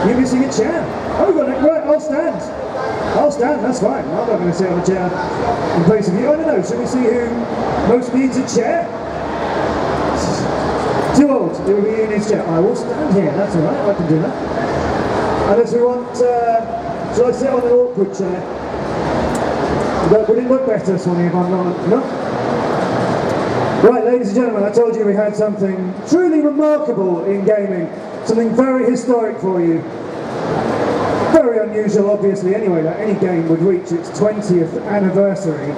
You're missing a chair. Oh, we've got it. Right, I'll stand. I'll stand, that's fine. I'm not going to sit on a chair in place of you. I don't know, shall we see who most needs a chair? Too old, it will be in his chair. I will stand here, that's alright, I can do that. Unless we want, shall I sit on an awkward chair? Would it look better, Swanee, if I'm not? No? Right, ladies and gentlemen, I told you we had something truly remarkable in gaming. Something very historic for you. Very unusual, obviously, anyway, that any game would reach its 20th anniversary.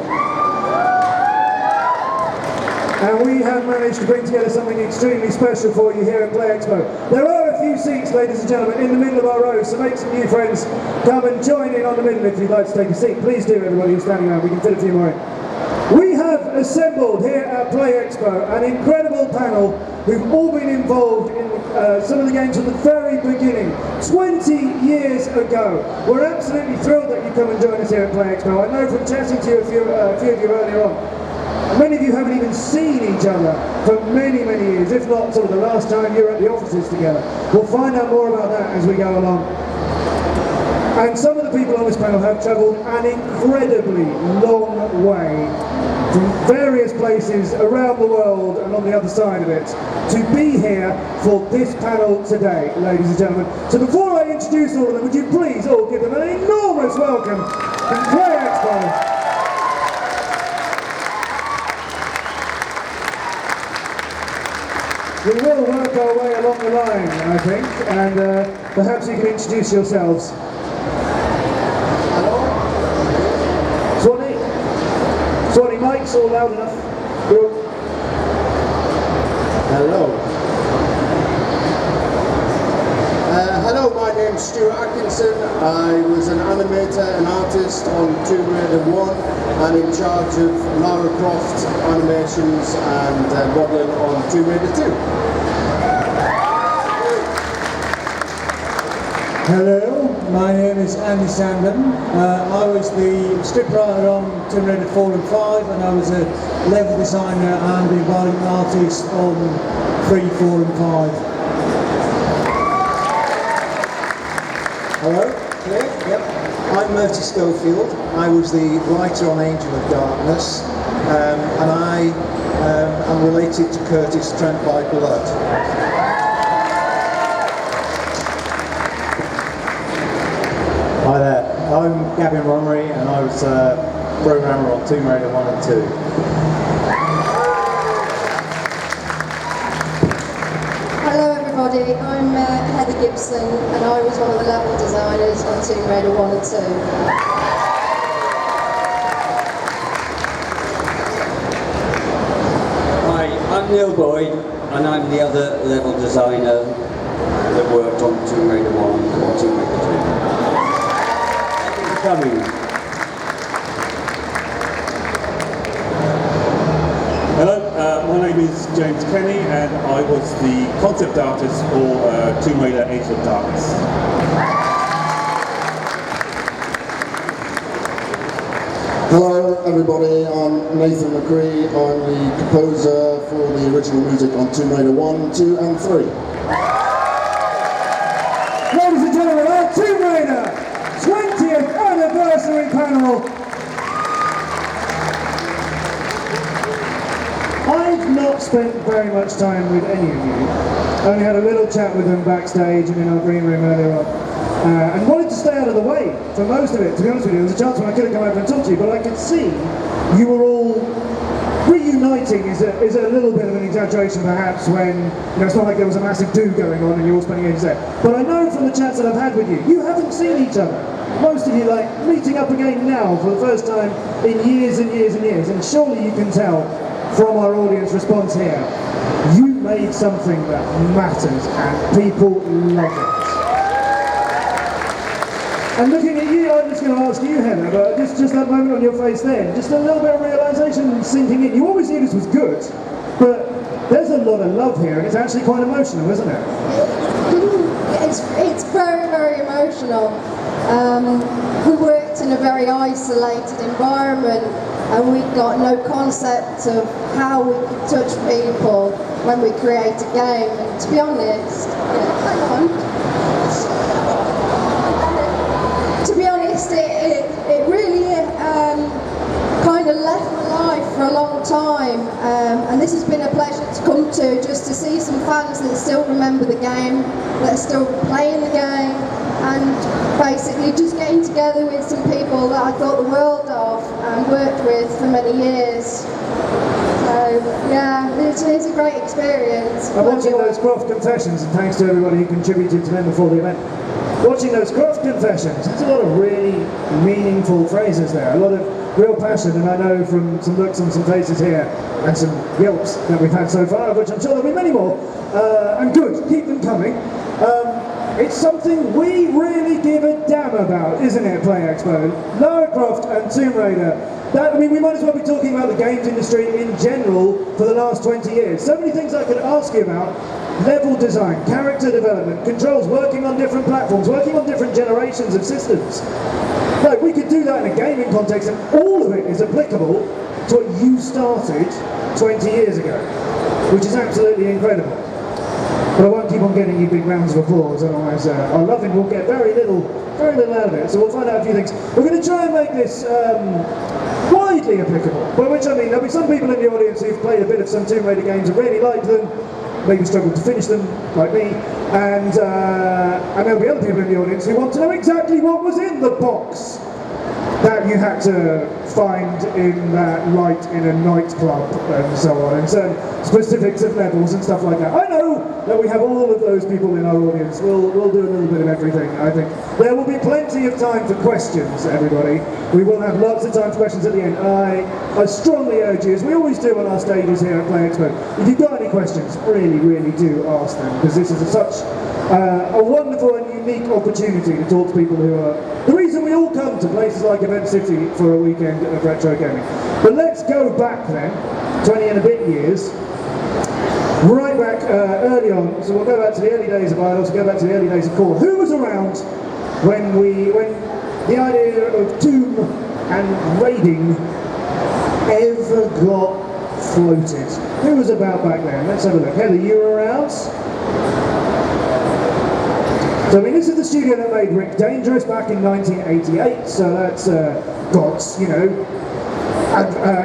And we have managed to bring together something extremely special for you here at Play Expo. There are a few seats, ladies and gentlemen, in the middle of our row, so make some new friends. Come and join in on the middle if you'd like to take a seat. Please do, everybody who's standing around. We can fit a few more in. We have assembled here at Play Expo an incredible panel who've all been involved in some of the games from the very beginning, 20 years ago. We're absolutely thrilled that you come and join us here at Play Expo. I know from chatting to you, a few of you earlier on, many of you haven't even seen each other for many, many years, if not sort of the last time you were at the offices together. We'll find out more about that as we go along. And some of the people on this panel have travelled an incredibly long way from various places around the world and on the other side of it to be here for this panel today, ladies and gentlemen. So before I introduce all of them, would you please all give them an enormous welcome to Play Expo. We will work our way along the line, I think, and perhaps you can introduce yourselves. Swanee, mic's all loud enough. Good. Hello. Hello, my name's Stuart Atkinson. I was an animator and artist on Tomb Raider 1 and in charge of Lara Croft animations and modelling on Tomb Raider 2. Hello, my name is Andy Sandon. I was the scriptwriter on Tomb Raider 4 and 5, and I was a level designer and environment artist on 3, 4 and 5. Hello, Cliff. Yep. I'm Murty Schofield. I was the writer on Angel of Darkness, and I am related to Curtis Trent by blood. Hi there, I'm Gavin Romery and I was a programmer on Tomb Raider 1 and 2. Hello everybody, I'm Heather Gibson and I was one of the level designers on Tomb Raider 1 and 2. Hi, I'm Neil Boyd and I'm the other level designer that worked on Tomb Raider 1 and Tomb Raider 2. Coming. Hello, my name is James Kenny and I was the concept artist for Tomb Raider Age of Darkness. Hello everybody, I'm Nathan McCree. I'm the composer for the original music on Tomb Raider 1, 2 and 3. Ladies and gentlemen, our Tomb Raider 20th anniversary panel. I've not spent very much time with any of you. I only had a little chat with them backstage and in our green room earlier on. And wanted to stay out of the way for most of it, to be honest with you. There was a chance when I could have come over and talked to you, but I could see you were all reuniting is a little bit of an exaggeration perhaps when, it's not like there was a massive do going on and you're all spending ages there. But I know from the chats that I've had with you, you haven't seen each other. Most of you meeting up again now for the first time in years and years and years, and surely you can tell from our audience response here, you made something that matters and people love it. And looking at you, I'm just going to ask you, Heather, but just that moment on your face there, just a little bit of realisation sinking in. You always knew this was good, but there's a lot of love here, and it's actually quite emotional, isn't it? It's very, very emotional. We worked in a very isolated environment, and we got no concept of how we could touch people when we create a game. And to be honest, hang on. to see some fans that still remember the game, that are still playing the game, and basically just getting together with some people that I thought the world of and worked with for many years. So yeah, it's a great experience. I'm watching those Croft confessions, and thanks to everybody who contributed to them before the event. Watching those Croft confessions, there's a lot of really meaningful phrases there, a lot of real passion, and I know from some looks on some faces here and some yelps that we've had so far, of which I'm sure there'll be many more, and good, keep them coming. It's something we really give a damn about, isn't it, Play Expo? Lara Croft and Tomb Raider. We might as well be talking about the games industry in general for the last 20 years. So many things I could ask you about. Level design, character development, controls, working on different platforms, working on different generations of systems. Like, we could do that in a gaming context, and all of it is applicable to what you started 20 years ago, which is absolutely incredible. But I won't keep on getting you big rounds of applause, otherwise our loving will get very little out of it. So we'll find out a few things. We're going to try and make this widely applicable, by which I mean there'll be some people in the audience who've played a bit of some Tomb Raider games and really liked them, maybe struggled to finish them, like me, and there'll be other people in the audience who want to know exactly what was in the box that you had to find in that light in a nightclub and so on, and certain specifics of levels and stuff like that. I know that we have all of those people in our audience. We'll do a little bit of everything, I think. There will be plenty of time for questions, everybody. We will have lots of time for questions at the end. I strongly urge you, as we always do on our stages here at Play Expo, if you've got any questions, really do ask them, because this is such a wonderful and unique opportunity to talk to people who are the reason we all come to places like Event City for a weekend of retro gaming. But let's go back then, 20 and a bit years, right back early on. So we'll go back to the early days of Idols, go back to the early days of Core. Who was around when the idea of tomb and raiding ever got floated? Who was about back then? Let's have a look. Heather, you were around? So I mean, this is the studio that made Rick Dangerous back in 1988, so that's got, you know,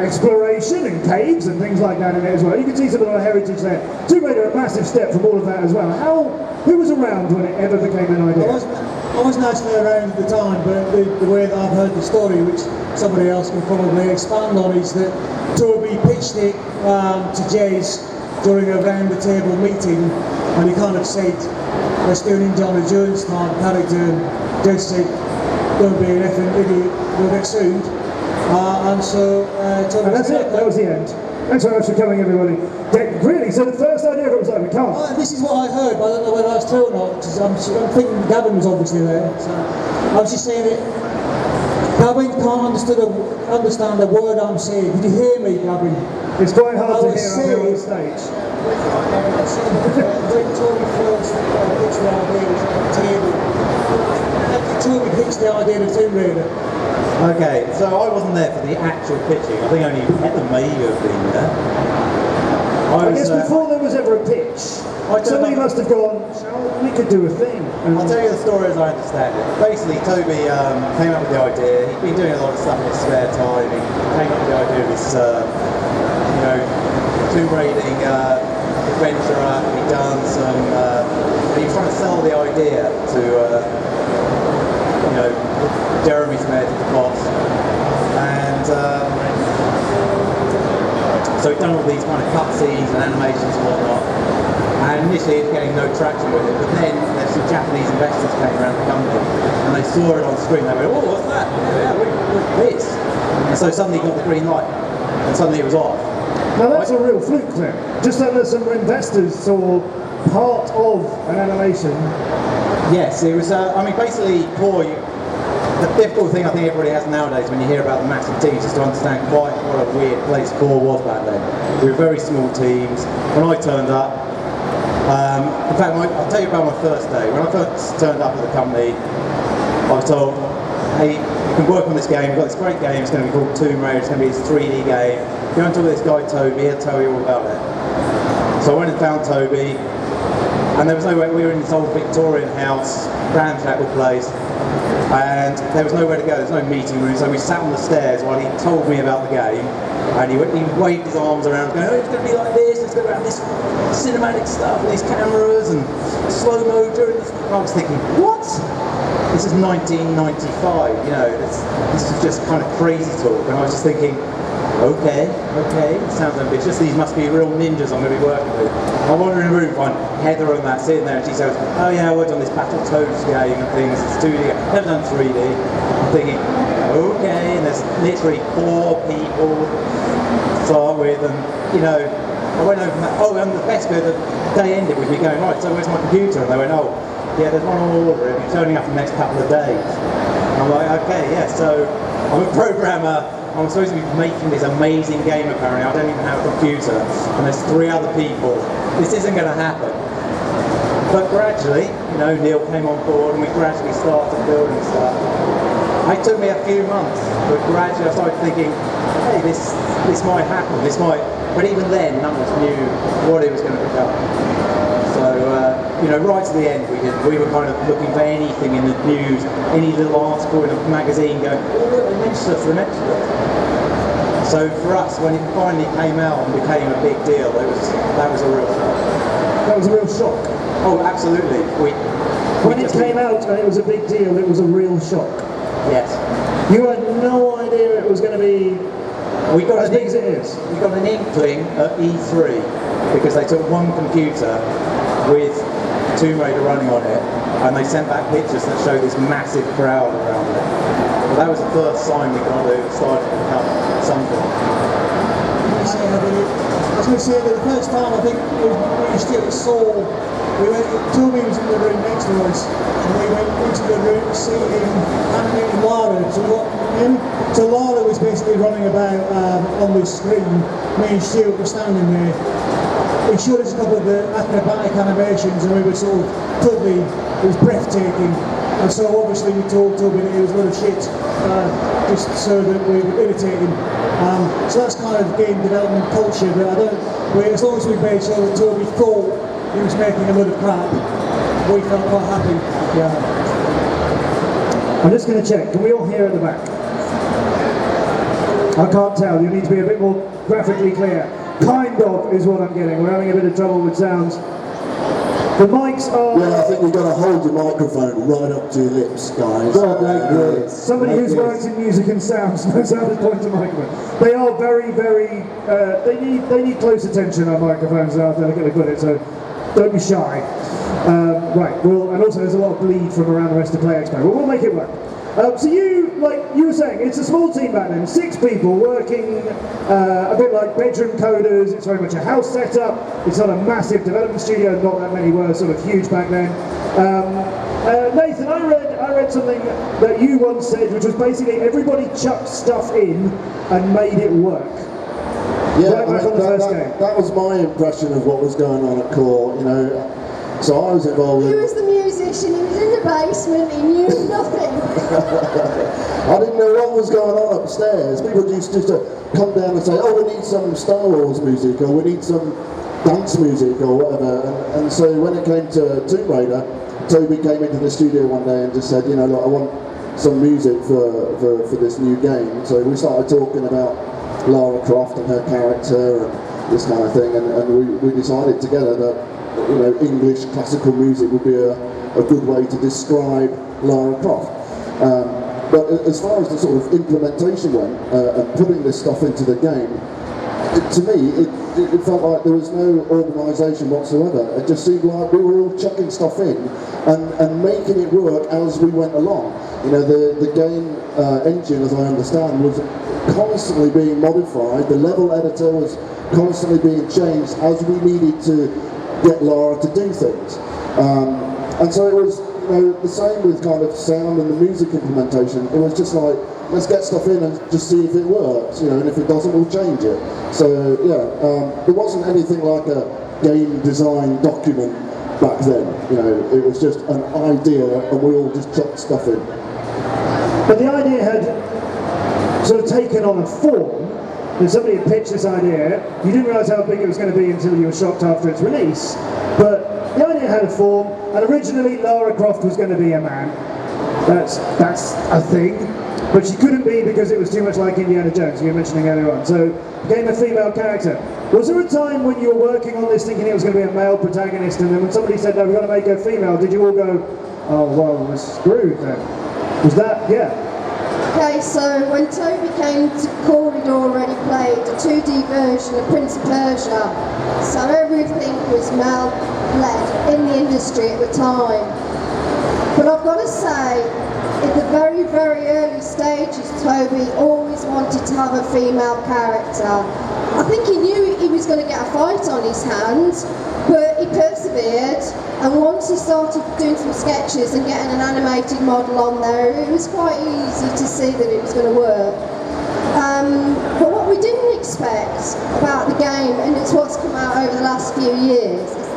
exploration and caves and things like that in it as well. You can see some of our heritage there. Tomb Raider, a massive step from all of that as well. Who was around when it ever became an idea? I wasn't actually around at the time, but the way that I've heard the story, which somebody else can probably expand on, is that Toby pitched it to Jez during a round-the-table meeting, and he kind of said, let's do an Indiana Jones type character, and Jez said, don't be an effing idiot, you'll get sued. And so Toby and that's it, that was the end. Thanks very much for coming, everybody. Really, so the first idea of it was like, we can't. This is what I heard, but I don't know whether that's true or not, because I'm thinking Gavin was obviously there. So I was just saying that Gavin can't understand the word I'm saying. Did you hear me, Gavin? It's quite hard to hear up here on the stage. When Toby first pitched the idea of the table, Toby pitched the idea of Tomb Raider. Okay, so I wasn't there for the actual pitching. I think only Heather may have been there. I guess before there was ever a pitch, somebody must have gone, we could do a thing. I'll tell you the story as I understand it. Basically, Toby came up with the idea. He'd been doing a lot of stuff in his spare time. He came up with the idea of this, tomb raiding adventurer. He'd done some. He was trying to sell the idea to, Jeremy Smith, the boss, and so he'd done all these kind of cutscenes and animations and whatnot. And initially he was getting no traction with it, but then there's some Japanese investors came around the company and they saw it on screen. They went, "Oh, what's that? Yeah, what's this?" And so suddenly he got the green light, and suddenly it was off. Now that's a real fluke then. Just that there's some investors saw part of an animation. Yes, it was. Basically, Core. The difficult thing I think everybody has nowadays when you hear about the massive teams is to understand quite what a weird place Core was back then. We were very small teams. When I turned up, in fact, I'll tell you about my first day. When I first turned up at the company, I was told, hey, you can work on this game, we've got this great game, it's going to be called Tomb Raider, it's going to be this 3D game. Go and talk to this guy Toby, he'll tell you all about it. So I went and found Toby, and there was no way, we were in this old Victorian house, ramshackle place. And there was nowhere to go, there's no meeting room, so we sat on the stairs while he told me about the game. And he waved his arms around, going, oh, it's going to be like this, it's going to have this cinematic stuff, and these cameras, and slow-mo during this. I was thinking, what? This is 1995, you know, this is just kind of crazy talk. And I was just thinking, okay, sounds ambitious. These must be real ninjas I'm going to be working with. I wander in the room, find Heather and that sitting there, and she says, oh yeah, I worked on this Battletoads game and things, it's 2D, never done 3D. I'm thinking, okay, and there's literally 4 people to start with, and you know, I went over that, oh, and the best bit, the day ended with me going, right, so where's my computer? And they went, oh, yeah, there's one on order, it'll be turning up in the next couple of days. And I'm like, okay, yeah, so I'm a programmer, I'm supposed to be making this amazing game apparently, I don't even have a computer, and there's 3 other people, this isn't going to happen. But gradually, you know, Neil came on board and we gradually started building stuff. It took me a few months, but gradually I started thinking, hey, this might happen, but even then none of us knew what it was going to become. So, you know, right to the end we were kind of looking for anything in the news, any little article in a magazine going, oh look, they mentioned us. So for us, when it finally came out and became a big deal, that was a real shock. That was a real shock. Oh, absolutely. When it came out and it was a big deal, it was a real shock. Yes. You had no idea it was going to be as big as it is. We got an inkling at E3 because they took one computer with Tomb Raider running on it, and they sent back pictures that showed this massive crowd around it. But that was the first sign we got that it was starting to become something. I was going to say that the first time I think we still saw, Toby was in the room next to us, and we went into the room to see him animating Lara. So Lara was basically running about on this screen, me and Stuart were standing there. He showed us a couple of the acrobatic animations and we were sort of totally, it was breathtaking. And so obviously we told Toby that he was a little shit, just so that we would irritate him. So that's kind of game development culture, but as long as we made sure that Toby thought he was making a lot of crap, we felt quite happy. Yeah. I'm just going to check, can we all hear at the back? I can't tell, you need to be a bit more graphically clear. Kind of is what I'm getting, we're having a bit of trouble with sounds. The mics are... Well, I think you've got to hold your microphone right up to your lips, guys. Somebody who's worked in music and sounds knows how to point a microphone. They are very, very... they need close attention, our microphones are delicately put it, so don't be shy. Right, well, and also there's a lot of bleed from around the rest of Play Expo, but we'll make it work. So like you were saying, it's a small team back then, 6 people working a bit like bedroom coders, it's very much a house setup, it's not a massive development studio, not that many were sort of huge back then. Nathan, I read something that you once said, which was basically everybody chucked stuff in and made it work. Yeah, right back on the first game. That was my impression of what was going on at Core, you know. So I was involved in... He was the musician, he was in the basement, he knew nothing. I didn't know what was going on upstairs. People used to come down and say, oh, we need some Star Wars music, or we need some dance music, or whatever. And so when it came to Tomb Raider, Toby came into the studio one day and just said, you know, look, I want some music for this new game. So we started talking about Lara Croft and her character and this kind of thing, and we decided together that, you know, English classical music would be a good way to describe Lara Croft. But as far as the sort of implementation went, and putting this stuff into the game, to me, it felt like there was no organisation whatsoever. It just seemed like we were all chucking stuff in and making it work as we went along. You know, the game engine, as I understand, was constantly being modified. The level editor was constantly being changed as we needed to get Lara to do things. And so it was, you know, the same with kind of sound and the music implementation. It was just like, let's get stuff in and just see if it works, you know, and if it doesn't, we'll change it. So yeah, there wasn't anything like a game design document back then, you know, it was just an idea and we all just chucked stuff in. But the idea had sort of taken on a form. When somebody had pitched this idea, you didn't realise how big it was going to be until you were shocked after its release. But the idea had a form, and originally Lara Croft was going to be a man. That's a thing. But she couldn't be because it was too much like Indiana Jones, you were mentioning earlier on. So, became a female character. Was there a time when you were working on this thinking it was going to be a male protagonist, and then when somebody said, no, we've got to make her female, did you all go, oh, well, we're screwed then? Was that, yeah? Okay, so when Toby came to call, he'd already played a 2D version of Prince of Persia. So everything was male-led in the industry at the time. But I've got to say, in the very, very early stages, Toby always wanted to have a female character. I think he knew he was going to get a fight on his hands, but he persevered, and once he started doing some sketches and getting an animated model on there, it was quite easy to see that it was going to work. But what we didn't expect about the game, and it's what's come out over the last few years, is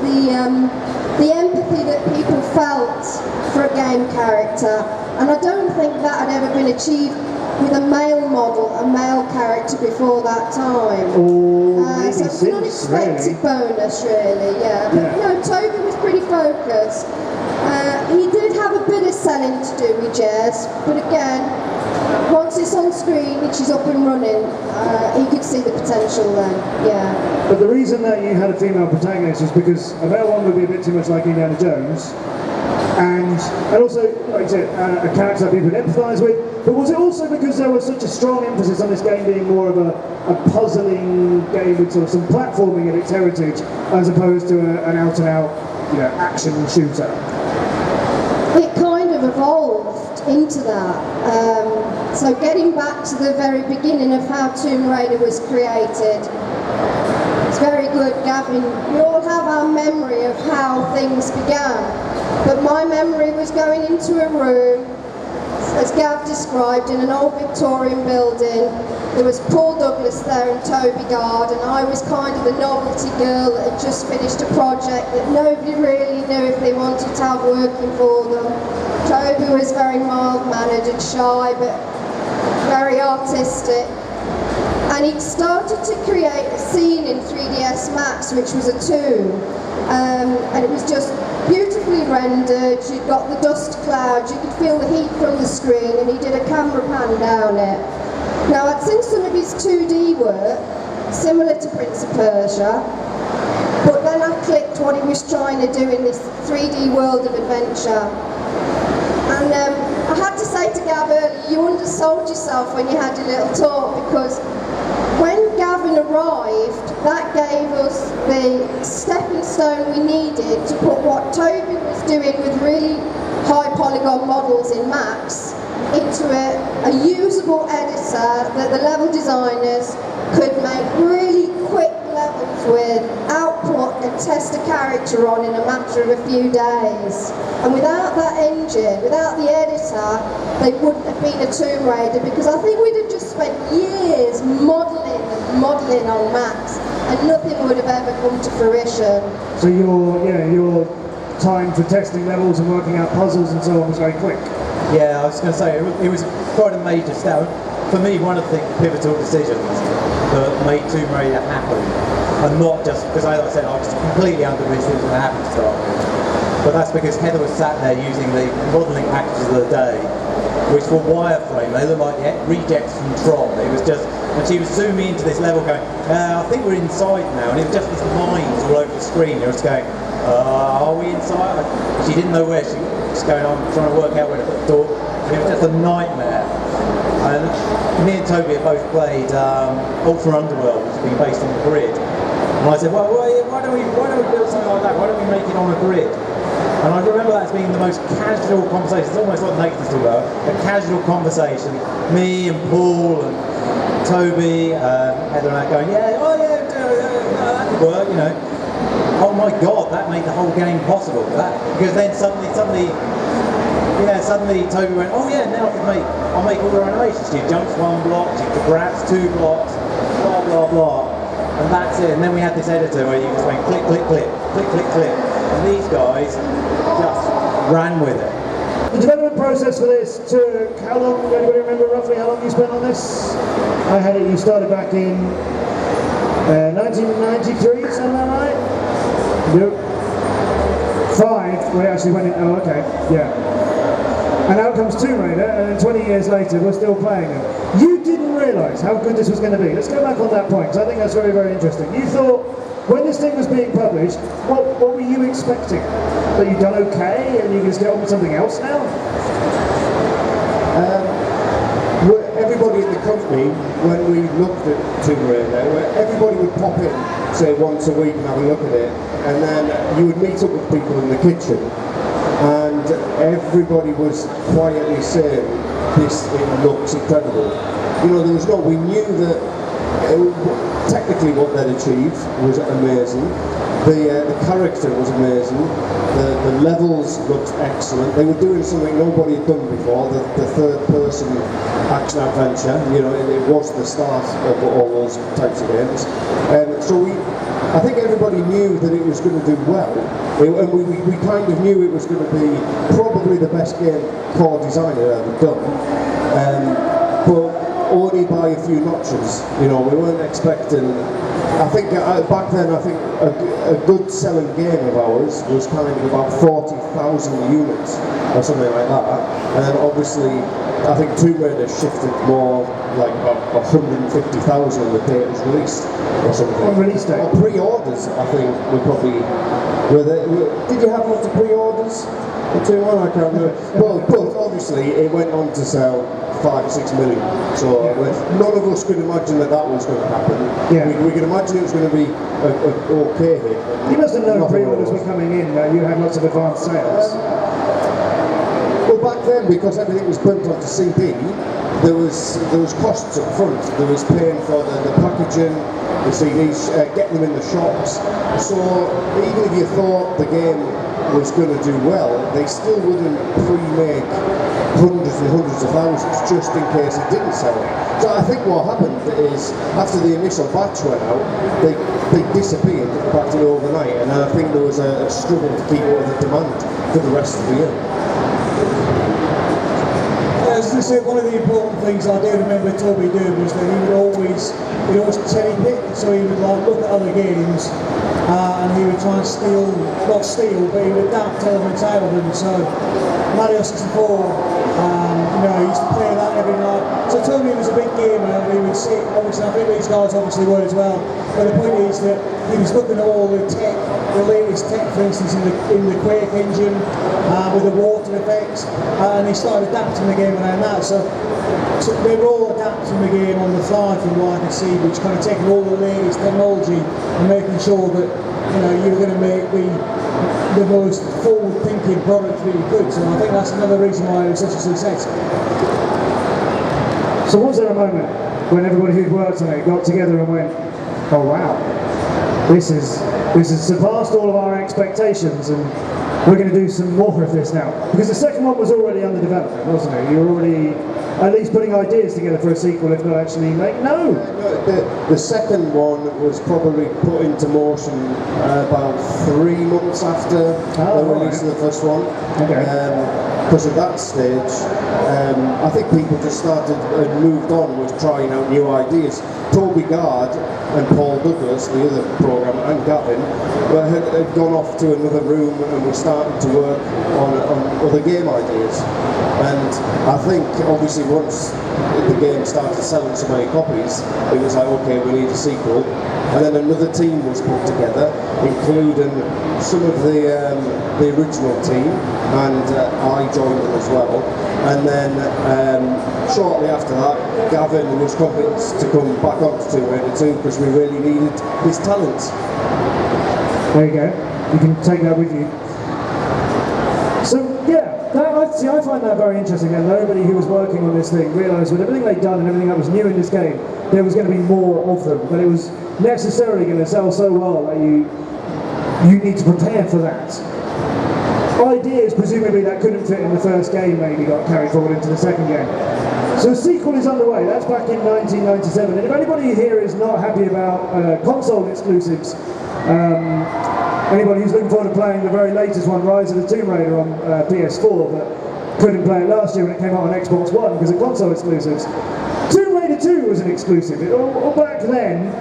the empathy that people felt for a game character. And I don't think that had ever been achieved with a male model, a male character before that time. So it's an unexpected bonus, really, yeah. But no, Toby was pretty focused. He did have a bit of selling to do with Jez, but again, once it's on screen and she's up and running, he could see the potential then, yeah. But the reason that you had a female protagonist was because a male one would be a bit too much like Indiana Jones, and also, like I said, a character that people would empathise with. But was it also because there was such a strong emphasis on this game being more of a puzzling game with sort of some platforming of its heritage, as opposed to an out-and-out, action shooter? It kind of evolved into that. So getting back to the very beginning of how Tomb Raider was created, it's very good, Gavin. We all have our memory of how things began. But my memory was going into a room, as Gav described, in an old Victorian building. There was Paul Douglas there and Toby Gard, and I was kind of the novelty girl that had just finished a project that nobody really knew if they wanted to have working for them. Toby was very mild-mannered and shy, but very artistic. And he started to create a scene in 3ds Max, which was a tomb. And it was just beautifully rendered. You'd got the dust clouds, you could feel the heat from the screen, and he did a camera pan down it. Now, I'd seen some of his 2D work, similar to Prince of Persia, but then I clicked what he was trying to do in this 3D world of adventure. And I had to say to Gav earlier, you undersold yourself when you had your little talk, because when Gavin arrived, that gave us the stepping stone we needed to put what Toby was doing with really high polygon models in Max into a usable editor that the level designers could make really quick levels with, output and test a character on in a matter of a few days. And without that engine, without the editor, they wouldn't have been a Tomb Raider, because I think we'd have just spent years modelling on Max, and nothing would have ever come to fruition. So your time for testing levels and working out puzzles and so on was very quick. Yeah, I was going to say, it was quite a major step. For me, one of the pivotal decisions that made Tomb Raider happen, and not just because, as I said, I was completely unconvinced it was going to happen to start with, but that's because Heather was sat there using the modelling packages of the day, which were wireframe. They looked like rejects from Tron. It was just, and she was zooming into this level going, I think we're inside now, and it was just these lines all over the screen. They were just going, are we inside? She didn't know where she was going. I'm trying to work out where to put the door. It was just a nightmare. And me and Toby have both played Ultra Underworld, which has been based on the grid. And I said, well, why don't we build something like that? Why don't we make it on a grid? And I remember that as being the most casual conversation. It's almost like Nathan's talking about, a casual conversation. Me and Paul and Toby, Heather and I going, that could work, Oh my God, that made the whole game possible. Because then suddenly Toby went, now I'll make all the animations. She jumps one block, she grabs two blocks, blah, blah, blah. And that's it. And then we had this editor where you just went click, click, click, click, click, click. And these guys just ran with it. The development process for this took how long? Anybody remember roughly how long you spent on this? I had it, you started back in 1993, something like that? Nope. 5, we actually went in, oh okay, yeah. And out comes Tomb Raider, and then 20 years later, we're still playing it. You didn't realise how good this was going to be. Let's go back on that point, because I think that's very, very interesting. You thought, when this thing was being published, what were you expecting? That you'd done okay, and you can just get on with something else now? Everybody in the company, when we looked at Tomb Raider, everybody would pop in, say once a week and have a look at it, and then you would meet up with people in the kitchen, and everybody was quietly saying, it looks incredible. You know, we knew that technically what they'd achieved was amazing. The character was amazing. The levels looked excellent. They were doing something nobody had done before. The third-person action adventure. You know, it was the start of all those types of games. So I think everybody knew that it was going to do well, and we kind of knew it was going to be probably the best game core designer ever done. But only by a few notches. You know, we weren't expecting. I think back then, I think a good selling game of ours was kind of about 40,000 units or something like that. And then obviously, I think Tomb Raider shifted more like about 150,000 on the day it was released or something. On release day? Or pre-orders, I think we probably did you have lots of pre-orders? I can't remember. But obviously it went on to sell 5-6 million. So none of us could imagine that was going to happen. Yeah. We could imagine it was going to be an okay hit. You must have known pre-orders were coming in, you had lots of advanced sales. Well, back then, because everything was burnt onto CD, there was costs up front. There was paying for the packaging, the CDs, getting them in the shops. So even if you thought the game was going to do well, they still wouldn't pre-make hundreds and hundreds of thousands just in case it didn't sell. So I think what happened is after the initial batch went out, they disappeared practically overnight, and I think there was a struggle to keep up with the demand for the rest of the year. As I said, one of the important things I do remember Toby doing was that he would always cherry pick, so he would look at other games and he would try and not steal, but he would adapt elements out of them. So Mario 64, he used to play that every night. So Toby was a big gamer, and he would sit, obviously I think these guys obviously were as well, but the point is that he was looking at all the tech, the latest tech, for instance in the Quake engine, with the water effects, and he started adapting the game around that. So they were all adapting the game on the fly from what I could see, which kind of taking all the latest technology and making sure that you were going to make the most forward-thinking product that you could. So I think that's another reason why it was such a success. So was there a moment when everybody who'd worked on it got together and went, oh wow, this has surpassed all of our expectations, and we're going to do some more of this now? Because the second one was already under development, wasn't it? You were already at least putting ideas together for a sequel, if not actually No. The second one was probably put into motion about 3 months after the release of the first one. Okay. Because at that stage, I think people just started and moved on with trying out new ideas. Toby Gard and Paul Douglas, the other programmer, and Gavin, had gone off to another room and were starting to work on other game ideas. And I think, obviously, once the game started selling so many copies, it was like, okay, we need a sequel. And then another team was put together, including some of the original team, and I joined them as well. And then shortly after that, Gavin was convinced to come back onto Tomb Raider 2 because we really needed his talents. There you go. You can take that with you. So yeah, I find that very interesting, and nobody who was working on this thing realised with everything they'd done and everything that was new in this game, there was going to be more of them, but it was necessarily going to sell so well that you need to prepare for that. Ideas, presumably, that couldn't fit in the first game maybe got carried forward into the second game. So a sequel is underway. That's back in 1997. And if anybody here is not happy about console exclusives, anybody who's looking forward to playing the very latest one, Rise of the Tomb Raider on PS4, but couldn't play it last year when it came out on Xbox One because of console exclusives, Tomb Raider 2 was an exclusive. All back then,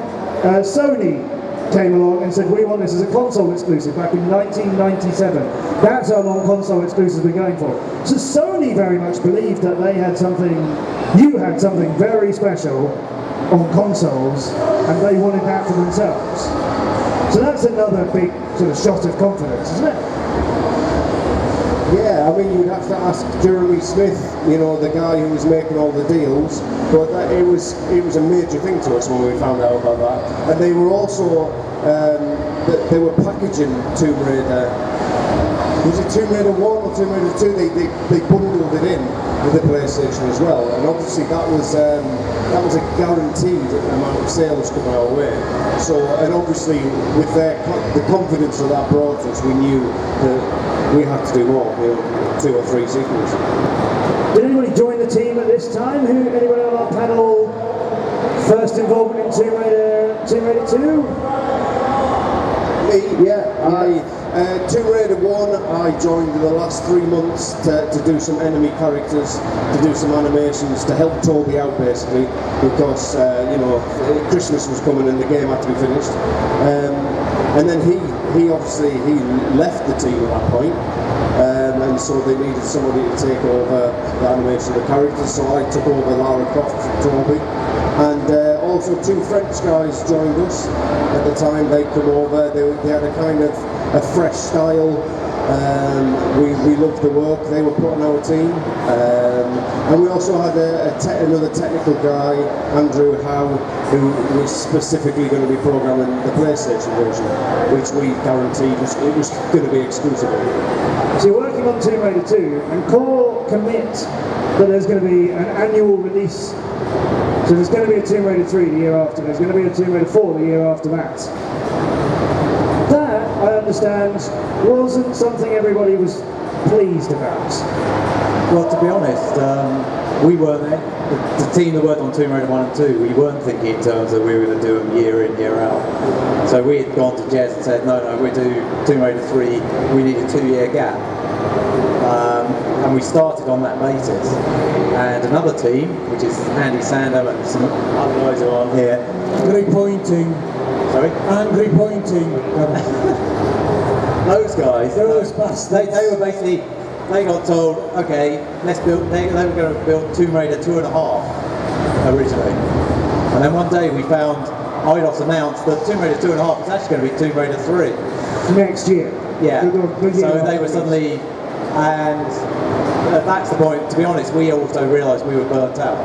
Sony came along and said, we want this as a console exclusive back in 1997. That's how long console exclusives have been going for. So Sony very much believed that they had something, you had something very special on consoles, and they wanted that for themselves. So that's another big sort of shot of confidence, isn't it? Yeah, I mean, you'd have to ask Jeremy Smith, you know, the guy who was making all the deals, but it was a major thing to us when we found out about that. And they were also, they were packaging Tomb Raider. Was it Tomb Raider 1 or Tomb Raider 2? They bundled it in with the PlayStation as well, and obviously that was a guaranteed amount of sales coming our way. So, and obviously with the confidence that that brought us, we knew that we had to do more, you know, 2 or 3 sequels. Did anybody join the team at this time? Anyone on our panel first involvement in Tomb Raider 2? Me, yeah. Tomb Raider 1, I joined in the last 3 months to do some enemy characters, to do some animations, to help Toby out basically, because you know, Christmas was coming and the game had to be finished. And then he obviously left the team at that point, and so they needed somebody to take over the animation of the characters, so I took over Lara Croft and Toby. And also 2 French guys joined us at the time. They come over, they had a kind of a fresh style. We loved the work they were putting on our team. And we also had another technical guy, Andrew Howe, who was specifically going to be programming the PlayStation version, which we guaranteed it was going to be exclusive. So you're working on Tomb Raider 2, and Core commit that there's going to be an annual release. So there's going to be a Tomb Raider 3 the year after, there's going to be a Tomb Raider 4 the year after that. That, I understand, wasn't something everybody was pleased about. Well, to be honest, we weren't the team that worked on Tomb Raider 1 and 2, we weren't thinking in terms that we were going to do them year in, year out. So we had gone to Jez and said, no, we'll do Tomb Raider 3, we need a 2-year gap. And we started on that basis. And another team, which is Andy Sandham and some other guys who are on here. Angry pointing. Sorry? Angry pointing. Those guys, They're those bastards. they were basically, they got told, okay, let's build, they were going to build Tomb Raider 2.5 originally. And then one day we found Eidos announced that Tomb Raider 2.5 is actually going to be Tomb Raider 3. Next year. Yeah. The year So they were suddenly, and that's the point. To be honest, we also realised we were burnt out.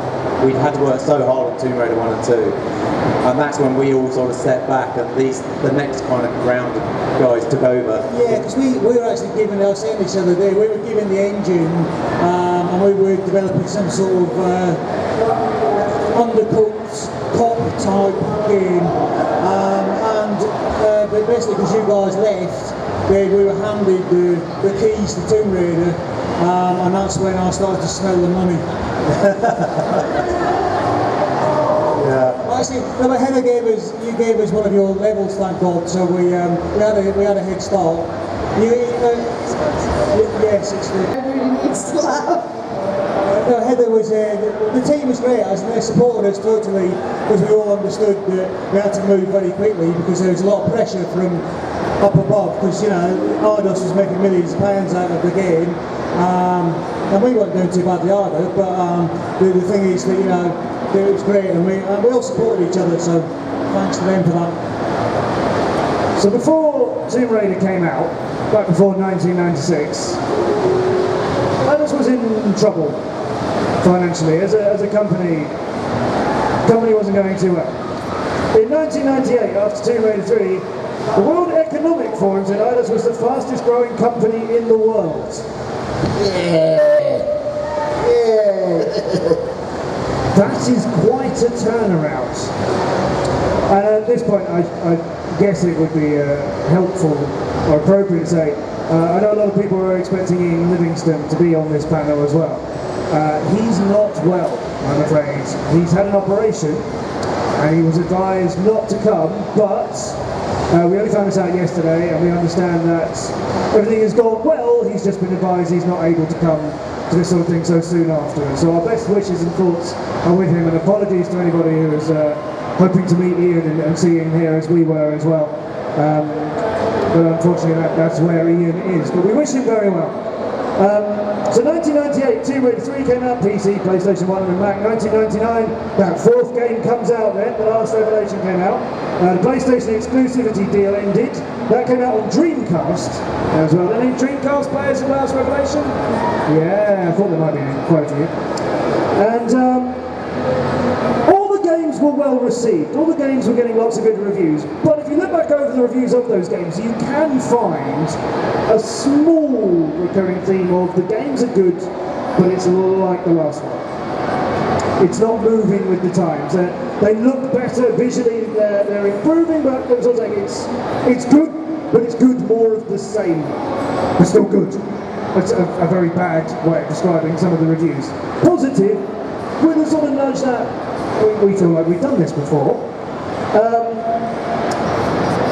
We'd had to work so hard on Tomb Raider 1 and 2, and that's when we all sort of stepped back, and the next kind of round of guys took over. Yeah, because we were actually giving, I was saying this the other day, we were giving the engine, and we were developing some sort of undercooked cop type game, but basically because you guys left, we were handed the keys to Tomb Raider, and that's when I started to smell the money. Yeah. Actually, no, Heather you gave us one of your levels, thank God. So we had a head start. Yes, it's good. Everybody needs to laugh. No, Heather was the team was great, and they supported us totally because we all understood that we had to move very quickly because there was a lot of pressure from up above because, you know, Eidos was making millions of pounds out of the game, and we weren't doing too badly either, but the thing is that, you know, it was great, and we all supported each other, so thanks to them for that. So before Tomb Raider came out, back before 1996, Eidos was in trouble financially as a company. The company wasn't going too well. In 1998, after Tomb Raider 3, the World Economic Forum said Eidos was the fastest growing company in the world. That is quite a turnaround. And at this point, I guess it would be helpful or appropriate to say, I know a lot of people are expecting Ian Livingston to be on this panel as well. He's not well, I'm afraid. He's had an operation, and he was advised not to come, but we only found this out yesterday, and we understand that everything has gone well. He's just been advised he's not able to come to this sort of thing so soon after. And so our best wishes and thoughts are with him, and apologies to anybody who was hoping to meet Ian and see him here as we were as well. But unfortunately that's where Ian is. But we wish him very well. So 1998, Tomb Raider 3 came out, PC, PlayStation 1 and Mac. 1999, that fourth game comes out then, The Last Revelation came out. The PlayStation exclusivity deal ended. That came out on Dreamcast as well. Any Dreamcast players in Last Revelation? Yeah, I thought there might be quite a few. And all the games were well received. All the games were getting lots of good reviews. But if you look back over the reviews of those games, you can find a small recurring theme of the games are good, but it's a little like the last one. It's not moving with the times. They look better visually. They're improving, but it's good, but it's good more of the same. It's still good. It's a very bad way of describing some of the reviews. Positive, with a sort of nudge that we feel like we've done this before.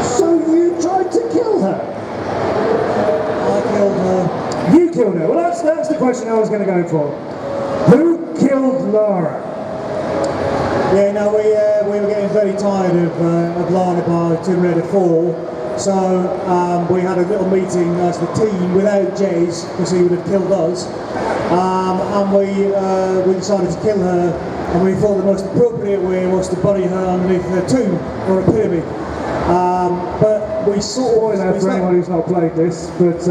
So you tried to kill her. I killed her. You killed her. Well, that's the question I was going to go for. Who killed Lara? Yeah, no, we were getting very tired of Lara by Tomb Raider 4, so we had a little meeting as the team without Jez, because he would have killed us, and we decided to kill her, and we thought the most appropriate way was to bury her underneath a tomb or a pyramid. But we sort of... For anyone who's not played this, but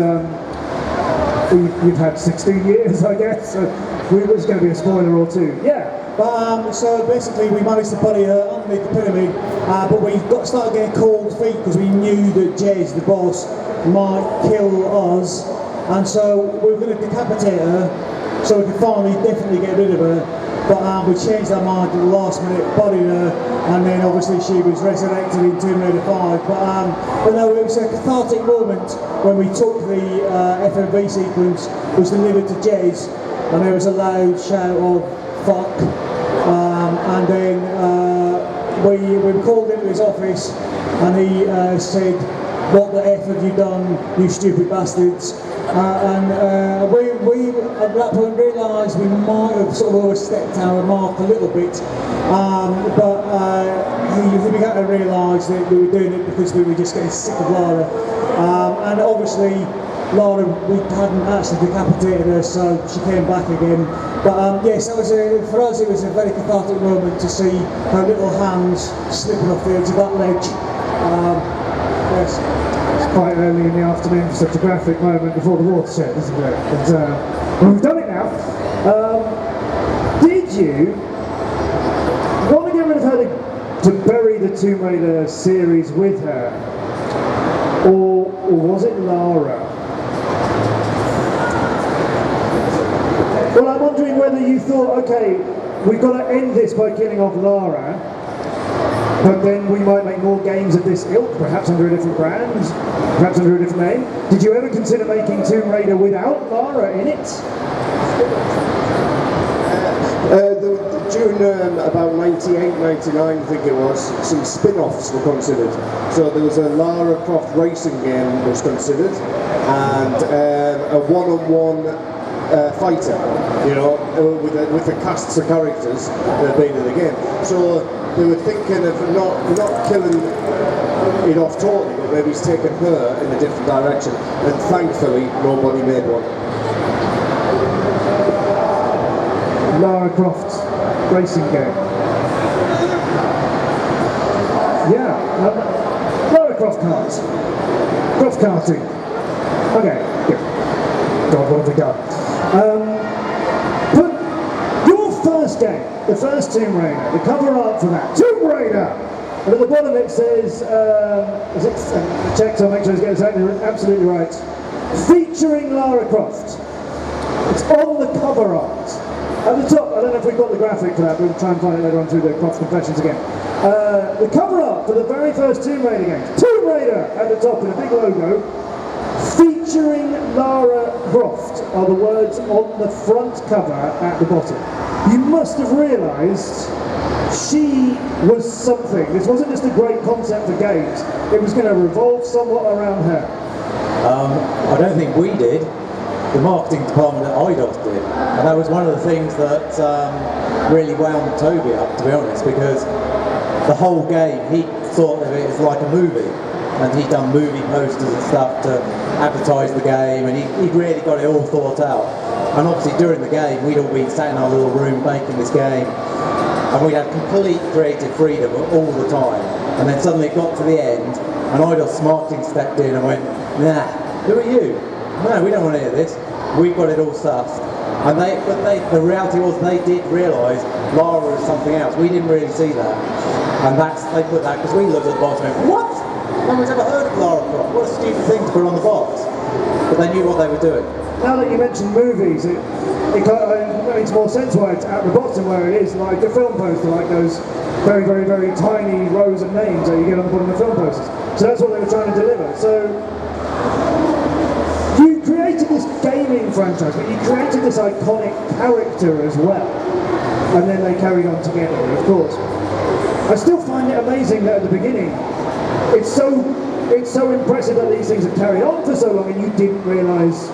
you've had 16 years, I guess, so there's going to be a spoiler or two. Yeah. So basically we managed to bury her underneath the pyramid, but we started getting cold feet because we knew that Jez, the boss, might kill us, and so we were going to decapitate her so we could finally definitely get rid of her, but we changed our mind at the last minute, buried her, and then obviously she was resurrected in Tomb Raider 5, but no, it was a cathartic moment when we took the FMV sequence, was delivered to Jez, and there was a loud shout of fuck. And then we called into his office, and he said, "What the F have you done, you stupid bastards?" And we at that point realised we might have sort of overstepped our mark a little bit, but he began to realise that we were doing it because we were just getting sick of Lara, and obviously Lara, we hadn't actually decapitated her, so she came back again. But yes, that was for us it was a very cathartic moment to see her little hands slipping off the edge of that ledge. Yes. It's quite early in the afternoon for such a graphic moment before the watershed, isn't it? But well, we've done it now. Did you want to get rid of her to bury the Tomb Raider series with her? Or was it Lara? Well, I'm wondering whether you thought, okay, we've got to end this by killing off Lara, but then we might make more games of this ilk, perhaps under a different brand, perhaps under a different name. Did you ever consider making Tomb Raider without Lara in it? During about 98, 99, I think it was, some spin-offs were considered. So there was a Lara Croft racing game was considered, and a one-on-one fighter, you know, with the casts of characters that had been in the game. So they were thinking of not killing it off totally, but maybe he's taken her in a different direction. And thankfully, nobody made one. Lara Croft racing game. Yeah, Lara Croft cars. Croft karting. Okay, good. God, what have we done? But your first game, the first Tomb Raider, the cover art for that, Tomb Raider! And at the bottom it says, check to make sure it's getting absolutely right, featuring Lara Croft. It's on the cover art. At the top, I don't know if we've got the graphic for that, but we'll try and find it later on through the Croft Confessions again. The cover art for the very first Tomb Raider game, Tomb Raider at the top with a big logo, featuring Lara Croft are the words on the front cover at the bottom. You must have realised she was something. This wasn't just a great concept for games, it was going to revolve somewhat around her. I don't think we did. the marketing department at IDOS did. And that was one of the things that really wound Toby up, to be honest, because the whole game, he thought of it as like a movie. And he'd done movie posters and stuff to advertise the game, and he'd really got it all thought out. And obviously during the game, we'd all been sat in our little room making this game, and we had complete creative freedom all the time. And then suddenly it got to the end, and IDOS marketing stepped in and went, nah, who are you? No, we don't want to hear this. We've got it all sussed. And the reality was they did realise Lara was something else. We didn't really see that. And they put that, because we looked at the box and went, what? No one's ever heard of Lara Croft. What a stupid thing to put on the box. But they knew what they were doing. Now that you mentioned movies, it makes more sense why it's at the bottom where it is, like a film poster, like those very, very, very tiny rows of names that you get on the bottom of film posters. So that's what they were trying to deliver. So you created this gaming franchise, but you created this iconic character as well. And then they carried on together, of course. I still find it amazing that at the beginning, it's so impressive that these things have carried on for so long and you didn't realise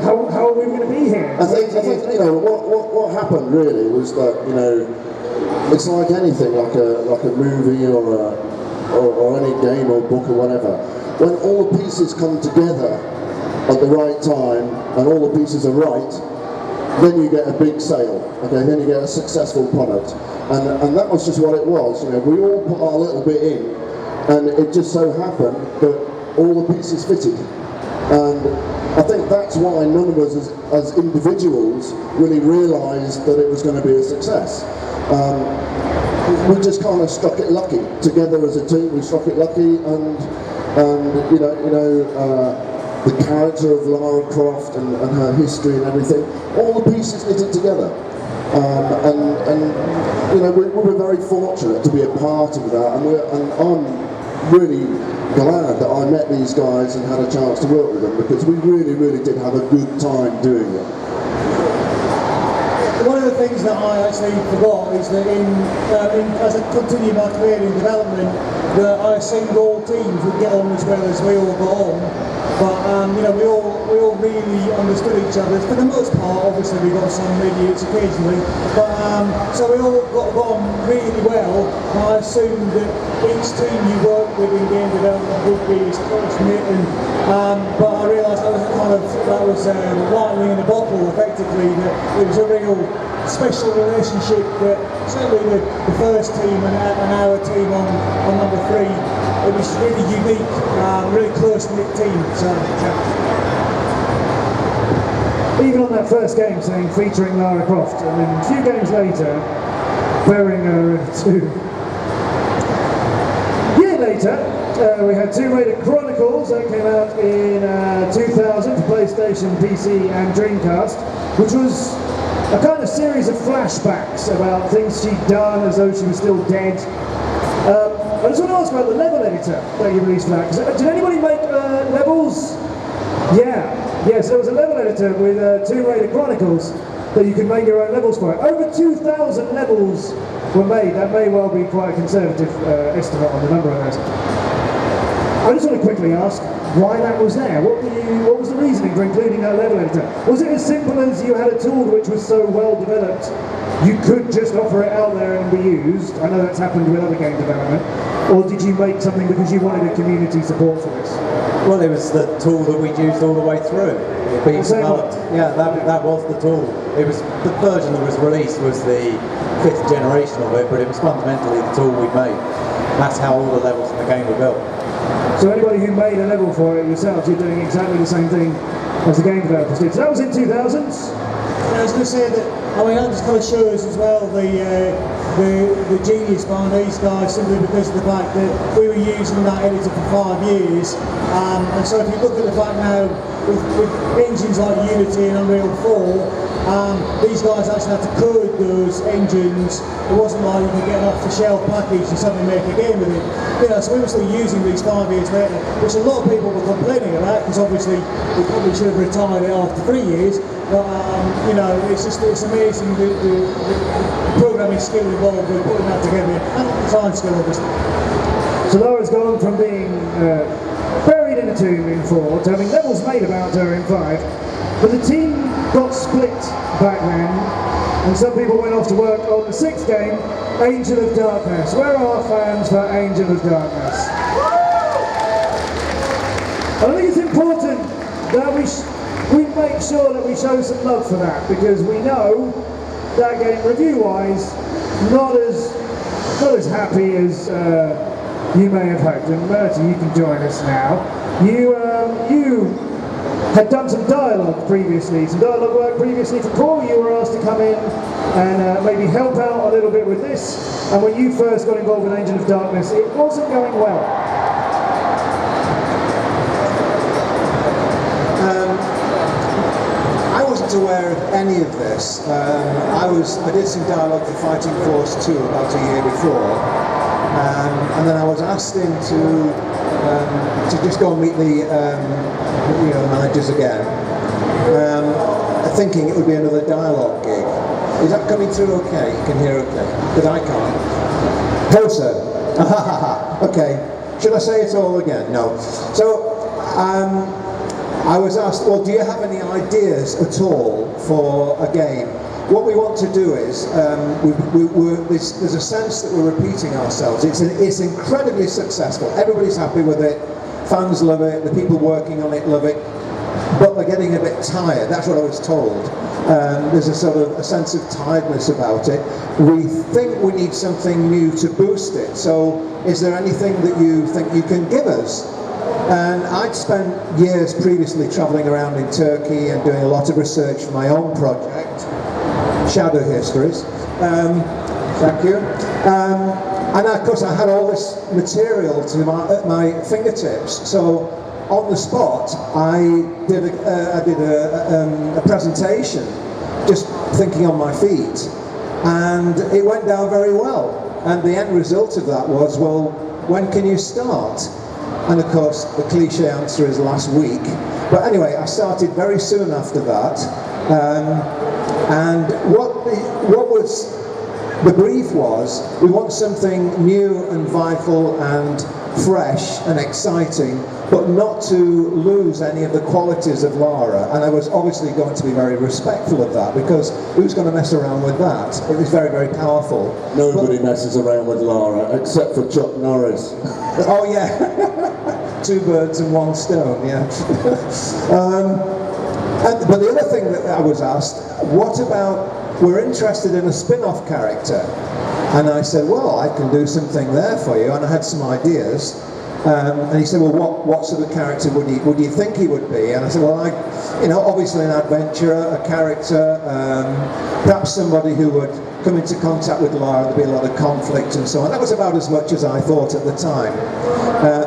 how are we going to be here? I think you know what happened really was that, you know, it's like anything, like a movie or any game or book or whatever. When all the pieces come together at the right time and all the pieces are right, then you get a big sale. Okay, then you get a successful product, and that was just what it was. You know, we all put our little bit in, and it just so happened that all the pieces fitted. And I think that's why none of us as individuals really realised that it was going to be a success. We just kind of struck it lucky. Together as a team, we struck it lucky, and the character of Lara Croft and her history and everything, all the pieces knitted together. And you know, we were very fortunate to be a part of that, and I'm really glad that I met these guys and had a chance to work with them, because we really, really did have a good time doing it. One of the things that I actually forgot is that as I continue my career in development, that I assumed all teams would get on as well as we all got on. But you know, we all really understood each other. For the most part, obviously we got some idiots occasionally, but so we all got on really well. And I assumed that each team you work with in game development would be as close knit, but I realised that was lightning in a bottle, effectively. That it was a real special relationship that certainly the first team and our team on number 3, it was really unique, really close-knit team. So, Even on that first game saying featuring Lara Croft, and then a few games later, burying her too. A year later, we had Tomb Raider Chronicles that came out in 2000 for PlayStation, PC and Dreamcast, which was a kind of series of flashbacks about things she'd done as though she was still dead. I just want to ask about the level editor that you released for that. Did anybody make levels? Yeah. Yes, there was a level editor with Tomb Raider Chronicles that you could make your own levels for it. Over 2,000 levels were made. That may well be quite a conservative estimate on the number of those. I just want to quickly ask why that was there. What was the reasoning for including that level editor? Was it as simple as you had a tool which was so well developed you could just offer it out there and be used? I know that's happened with other game development. Or did you make something because you wanted a community support for this? Well, it was the tool that we'd used all the way through. It being developed. Yeah, that was the tool. It was the version that was released was the 5th generation of it, but it was fundamentally the tool we'd made. That's how all the levels in the game were built. So anybody who made a level for it yourselves, you're doing exactly the same thing as the game developers did. So that was in 2000s. I was going to say that, I mean, that just kind of shows as well the genius behind these guys, simply because of the fact that we were using that editor for 5 years. And so if you look at the fact now, with engines like Unity and Unreal 4, these guys actually had to code those engines. It wasn't like you could get an off-the-shelf package and suddenly make a game with it. You know, so we were still using these 5 years later, which a lot of people were complaining about, because obviously we probably should have retired it after 3 years. But you know, it's amazing the programming skill involved with putting that together, and the design skill obviously. So Lara's gone from being buried in a Tomb in 4, having levels made about her in 5, but the team got split back then, and some people went off to work on the 6th game, Angel of Darkness. Where are our fans for Angel of Darkness? I think it's important that we make sure that we show some love for that, because we know that game, review-wise, not as happy as you may have hoped. And Murty, you can join us now. You had done some dialogue previously, some dialogue work previously for Paul. You were asked to come in and maybe help out a little bit with this. And when you first got involved with Angel of Darkness, it wasn't going well. I wasn't aware of any of this. I did some dialogue for Fighting Force 2 about a year before, and then I was asked in to just go and meet the managers again, thinking it would be another dialogue gig. Is that coming through okay? You can hear okay? Because I can't. Closer. Okay. Should I say it all again? No. So, I was asked, well, do you have any ideas at all for a game? What we want to do is, there's a sense that we're repeating ourselves. It's incredibly successful. Everybody's happy with it. Fans love it. The people working on it love it. But they're getting a bit tired. That's what I was told. There's a sort of a sense of tiredness about it. We think we need something new to boost it. So, is there anything that you think you can give us? And I'd spent years previously travelling around in Turkey and doing a lot of research for my own project, Shadow Histories. Thank you. And of course I had all this material at my fingertips. So on the spot I did a presentation, just thinking on my feet, and it went down very well. And the end result of that was, well, when can you start? And of course, the cliche answer is last week. But anyway, I started very soon after that. And what was the brief was, we want something new and vital and fresh and exciting, but not to lose any of the qualities of Lara. And I was obviously going to be very respectful of that, because who's going to mess around with that? It was very, very powerful. Nobody messes around with Lara, except for Chuck Norris. Oh yeah. 2 birds and 1 stone, yeah. But the other thing that I was asked, what about, we're interested in a spin-off character. And I said, well, I can do something there for you. And I had some ideas. And he said, well, what sort of character would you think he would be? And I said, well, obviously an adventurer, a character, perhaps somebody who would come into contact with Lara. There'd be a lot of conflict and so on. That was about as much as I thought at the time.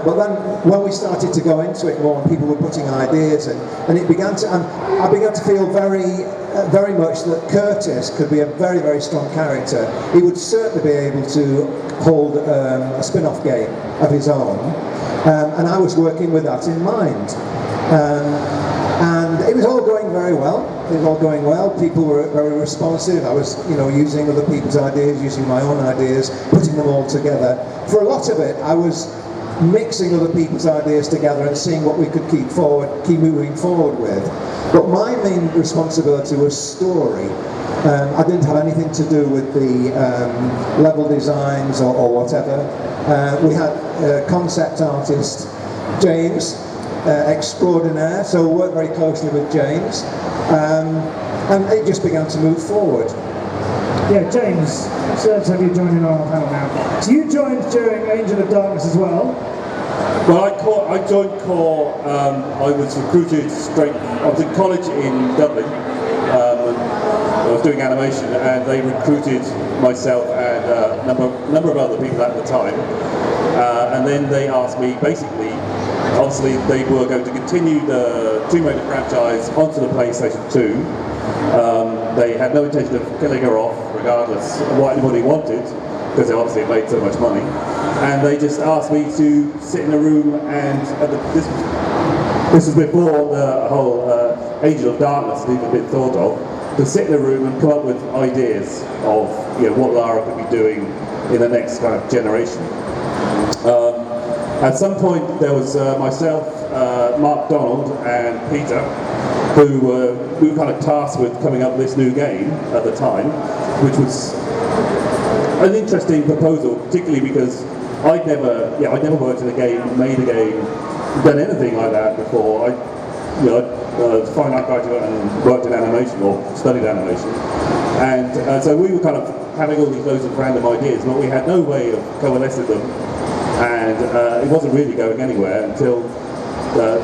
But then when we started to go into it more, and people were putting ideas in, and it began to, and I began to feel very much that Curtis could be a very, very strong character. He would certainly be able to hold a spin-off game of his own, and I was working with that in mind. And it was all going very well. It was all going well. People were very responsive. I was, using other people's ideas, using my own ideas, putting them all together. For a lot of it, I was mixing other people's ideas together and seeing what we could keep moving forward with. But my main responsibility was story. I didn't have anything to do with the level designs or whatever. We had concept artist James, extraordinaire, so we worked very closely with James, and it just began to move forward. Yeah, James, let's have you joining our panel now. So you joined during Angel of Darkness as well? Well, I joined Core, I was recruited straight, I was in college in Dublin, I was doing animation, and they recruited myself and a number of other people at the time, and then they asked me, basically, obviously they were going to continue the Tomb Raider franchise onto the PlayStation 2. They had no intention of killing her off, regardless of what anybody wanted, because they obviously made so much money. And they just asked me to sit in a room, and this was before the whole Angel of Darkness had even been thought of, to sit in a room and come up with ideas of what Lara could be doing in the next kind of generation. At some point there was myself, Mark Donald and Peter, who were kind of tasked with coming up with this new game at the time, which was an interesting proposal, particularly because I'd never worked in a game, made a game, done anything like that before. I was a fine art graduate and worked in animation, or studied animation, and so we were kind of having all these loads of random ideas, but we had no way of coalescing them, and it wasn't really going anywhere until the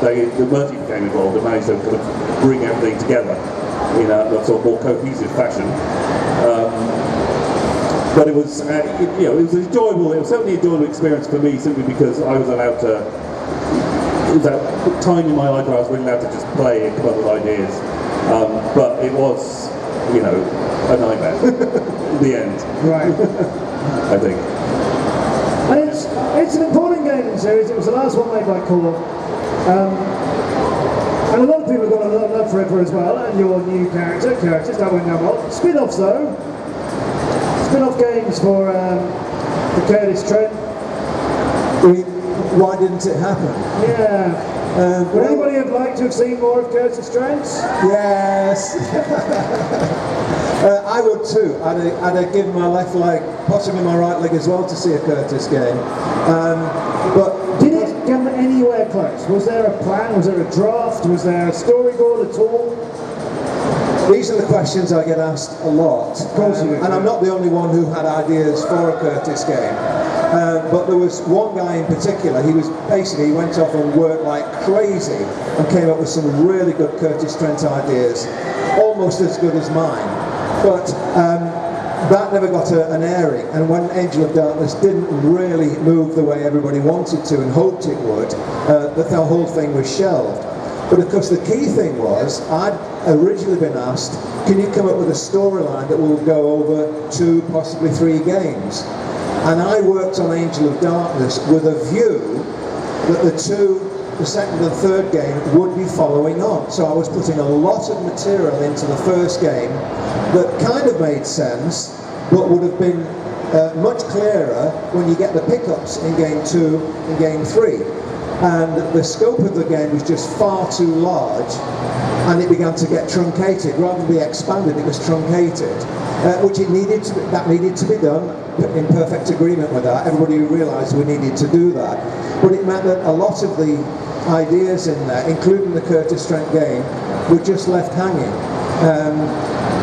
Murty became involved and managed to kind of bring everything together in a sort of more cohesive fashion. But it was, it was enjoyable. It was certainly an enjoyable experience for me, simply because I was allowed to. It was that time in my life where I was really allowed to just play and come up with ideas. But it was, a nightmare. In the end. Right. I think. And it's an important game in the series. It was the last one made by Core. And a lot of people have got a lot of love for it as well, and your new characters, that went down well. Spin-offs though. Spin-off games for Curtis Trent. Why didn't it happen? Yeah. Would anybody have liked to have seen more of Curtis Trent? Yes. I would too. I'd have given my left leg, possibly my right leg as well, to see a Curtis game. But did it come anywhere close? Was there a plan? Was there a draft? Was there a storyboard at all? These are the questions I get asked a lot. Of course you do. And I'm not the only one who had ideas for a Curtis game. But there was one guy in particular, he went off and worked like crazy and came up with some really good Curtis Trent ideas, almost as good as mine. But that never got an airing, and when Angel of Darkness didn't really move the way everybody wanted to and hoped it would, the whole thing was shelved. But of course the key thing was, I'd originally been asked, can you come up with a storyline that will go over 2, possibly 3 games? And I worked on Angel of Darkness with a view that the second and third game would be following on. So I was putting a lot of material into the first game that kind of made sense, but would have been much clearer when you get the pickups in game 2 and game 3. And the scope of the game was just far too large, and it began to get truncated. Rather than be expanded, it was truncated, which needed to be done in perfect agreement with that. Everybody realised we needed to do that. But it meant that a lot of the ideas in there, including the Curtis Trent game, were just left hanging.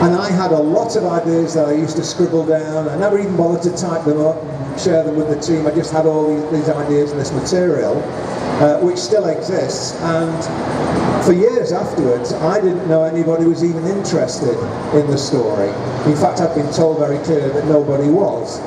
And I had a lot of ideas that I used to scribble down. I never even bothered to type them up and share them with the team. I just had all these ideas and this material, which still exists. And for years afterwards, I didn't know anybody was even interested in the story. In fact, I've been told very clearly that nobody was.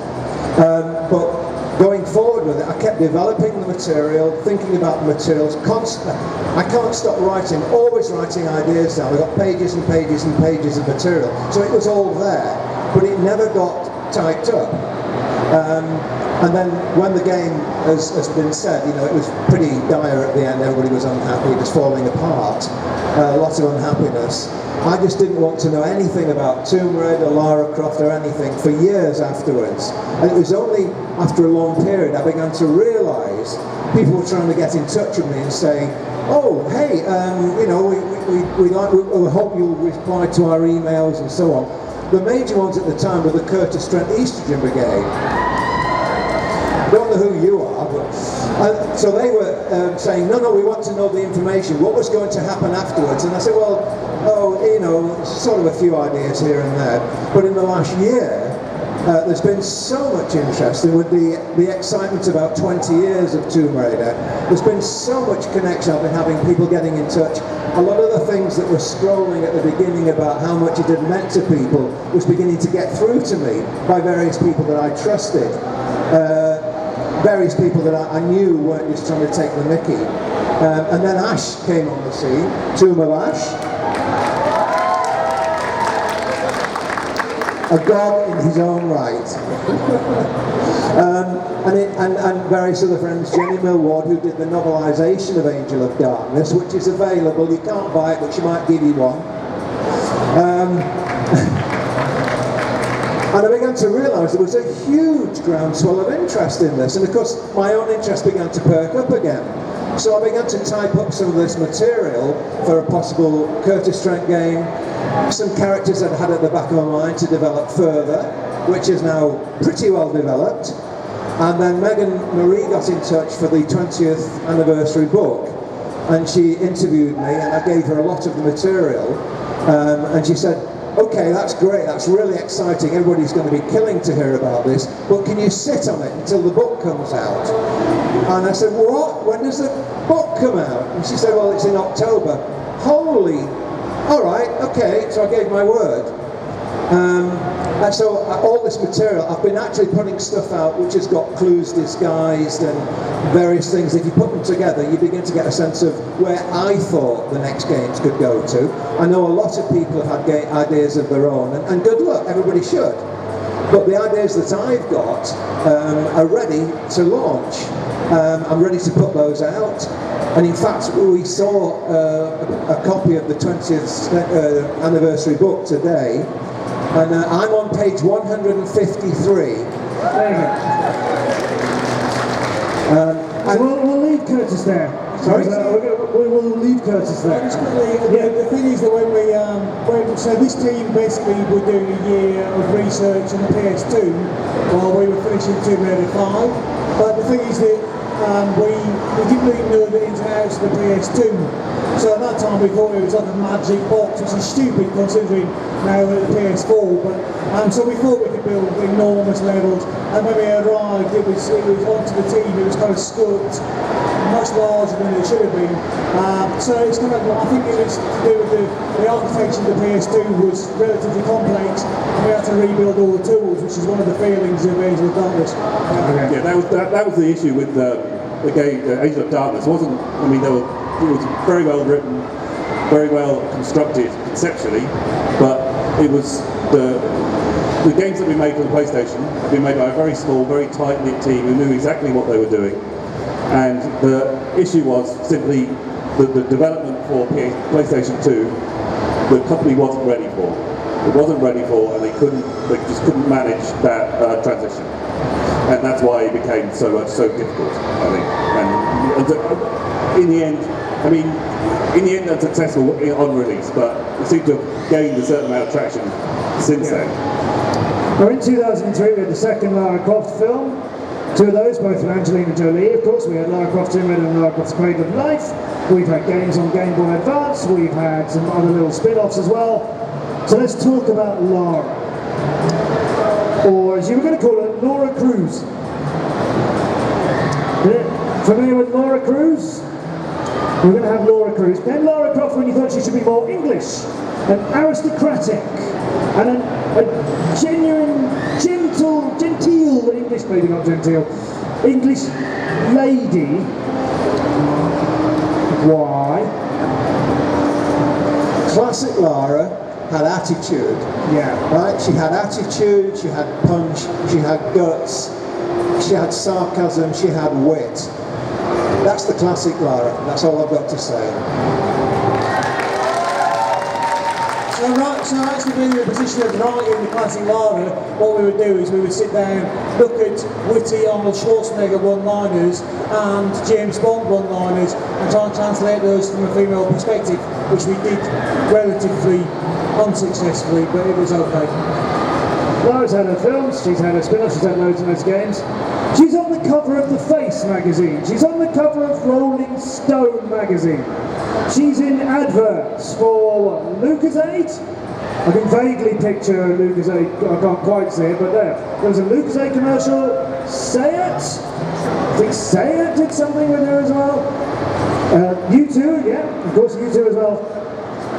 But going forward with it, I kept developing the material, thinking about the materials constantly. I can't stop writing, always writing ideas down. I've got pages and pages and pages of material. So it was all there, but it never got typed up. And then when the game, has been said, it was pretty dire at the end. Everybody was unhappy, it was falling apart. Lots of unhappiness. I just didn't want to know anything about Tomb Raider, Lara Croft or anything for years afterwards. And it was only after a long period I began to realise people were trying to get in touch with me and say, oh, hey, we hope you'll reply to our emails and so on. The major ones at the time were the Curtis Trent Estrogen Brigade. I don't know who you are, but so they were saying, no, we want to know the information. What was going to happen afterwards? And I said, well, sort of a few ideas here and there. But in the last year, there's been so much interest, and with the excitement about 20 years of Tomb Raider, there's been so much connection. I've been having people getting in touch. A lot of the things that were scrolling at the beginning about how much it had meant to people was beginning to get through to me by various people that I trusted. Various people that I knew weren't just trying to take the mickey. And then Ash came on the scene, Tomb of Ash. A god in his own right. And various other friends, Jenny Millward, who did the novelisation of Angel of Darkness, which is available. You can't buy it, but she might give you one. And I began to realise there was a huge groundswell of interest in this, and of course my own interest began to perk up again. So I began to type up some of this material for a possible Curtis Trent game, some characters I'd had at the back of my mind to develop further, which is now pretty well developed. And then Megan Marie got in touch for the 20th anniversary book, and she interviewed me, and I gave her a lot of the material, and she said, okay, that's great, that's really exciting, everybody's going to be killing to hear about this, but can you sit on it until the book comes out? And I said, what? When does the book come out? And she said, well, it's in October. Holy, all right, okay, so I gave my word. And so all this material, I've been actually putting stuff out which has got clues disguised and various things. If you put them together, you begin to get a sense of where I thought the next games could go to. I know a lot of people have had ideas of their own, and good luck, everybody should. But the ideas that I've got are ready to launch. I'm ready to put those out. And in fact, we saw a copy of the 20th anniversary book today. And I'm on page 153. There you go. We'll leave Curtis there. Sorry? We will leave Curtis there. The thing is that so this team basically were doing a year of research on the PS2 while we were finishing Tomb Raider 5. But the thing is that we didn't really know the ins and outs of the PS2. So at that time we thought it was like a magic box, which is stupid considering now we're at the PS4. But so we thought we could build enormous levels. And when we arrived, it was onto the team. It was kind of sculpted, much larger than it should have been. So it's kind of, I think it was to do with the architecture of the PS2 was relatively complex, and we had to rebuild all the tools, which is one of the failings of Age of Darkness. Yeah, that was the issue with the game Age of Darkness. It wasn't. I mean, it was very well written, very well constructed conceptually, but it was the games that we made for the PlayStation have been made by a very small, very tight-knit team who knew exactly what they were doing. And the issue was simply the development for PlayStation 2, the company wasn't ready for. It wasn't ready for, and they just couldn't manage that transition. And that's why it became so difficult, I think. And in the end, they're successful on release, but it seemed to have gained a certain amount of traction since then. Now in 2003 we had the second Lara Croft film. Two of those, both with Angelina Jolie, of course. We had Lara Croft Tomb Raider and Lara Croft's Cradle of Life. We've had games on Game Boy Advance. We've had some other little spin-offs as well. So let's talk about Lara. Or as you were going to call her, Laura Cruz. Familiar with Laura Cruz? We're going to have Laura Cruz. Then Lara Croft when you thought she should be more English and aristocratic and a genuine, genteel English, maybe not genteel, English lady. Why? Classic Lara had attitude. Yeah. Right? She had attitude, she had punch, she had guts, she had sarcasm, she had wit. That's the classic Lara. That's all I've got to say. So actually being in a position of writing the classic Lara, what we would do is we would sit down, look at witty Arnold Schwarzenegger one-liners and James Bond one-liners and try and translate those from a female perspective, which we did relatively unsuccessfully, but it was okay. Lara's had her films, she's had her spin-offs, she's had loads and loads of games. She's on the cover of The Face magazine. She's on the cover of Rolling Stone magazine. She's in adverts for Lucozade. I can vaguely picture Lucozade, I can't quite see it, but there was a Lucozade commercial. Sayat? I think Sayat did something with her as well. U2, yeah, of course U2 as well.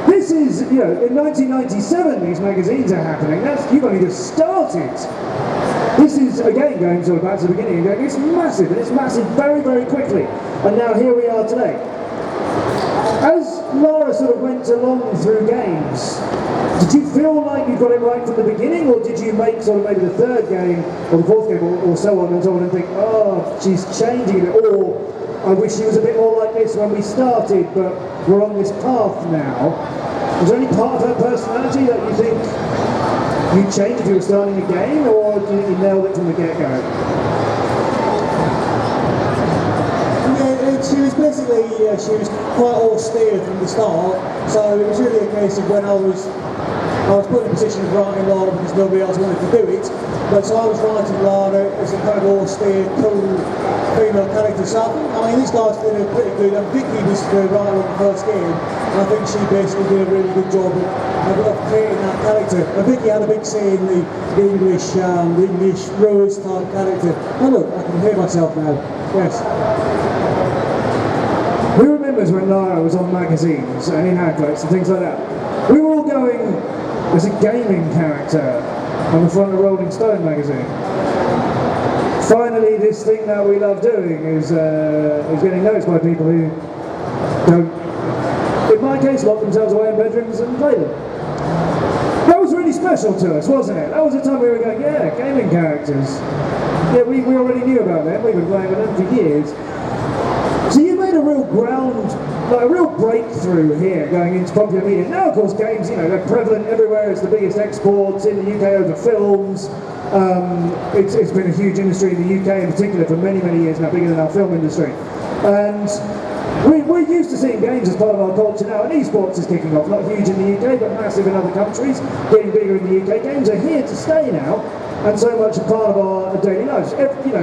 This is, in 1997 these magazines are happening. You've only just started. This is, again, going sort of back to the beginning and going, it's massive, and it's massive very, very quickly. And now here we are today. As Lara sort of went along through games, did you feel like you got it right from the beginning, or did you make sort of maybe the third game, or the fourth game, or so on and so on, and think, oh, she's changing it, or I wish she was a bit more like this when we started, but we're on this path now. Was there any part of her personality that you think you'd change if you were starting a game, or do you think you nailed it from the get-go? Yeah, she was was basically, she was quite austere from the start, so it was really a case of when I was put in a position of writing Lara because nobody else wanted to do it, but so I was writing Lara as a kind of austere, cool female character. So I mean, these guys did a pretty good, and Vicky was the writer on the first game, and I think she basically did a really good job of creating that character. And Vicky had a big say in the English Rose type character. Oh look, I can hear myself now. Yes. Who remembers when Lara was on magazines and in adverts and things like that? We were all going as a gaming character on the front of Rolling Stone magazine. Finally, this thing that we love doing is getting noticed by people who don't, in my case, lock themselves away in bedrooms and play them. That was really special to us, wasn't it? That was the time we were going, yeah, gaming characters. Yeah, we already knew about them. We've been playing with them for years. So you made a real a real breakthrough here going into popular media. Now, of course, games, they're prevalent everywhere. It's the biggest exports in the UK over films. It's been a huge industry in the UK in particular for many, many years now, bigger than our film industry. And we're used to seeing games as part of our culture now, and esports is kicking off. Not huge in the UK, but massive in other countries, getting bigger in the UK. Games are here to stay now, and so much a part of our daily lives.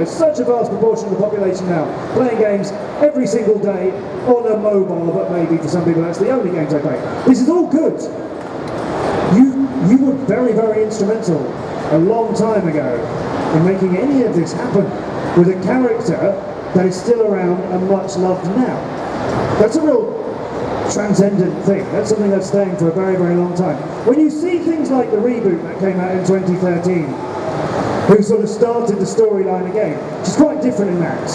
Such a vast proportion of the population now playing games every single day on a mobile, but maybe for some people that's the only games they play. This is all good. You were very, very instrumental a long time ago in making any of this happen with a character that is still around and much loved now. That's a real transcendent thing. That's something that's staying for a very, very long time. When you see things like the reboot that came out in 2013, who sort of started the storyline again, which is quite different in that.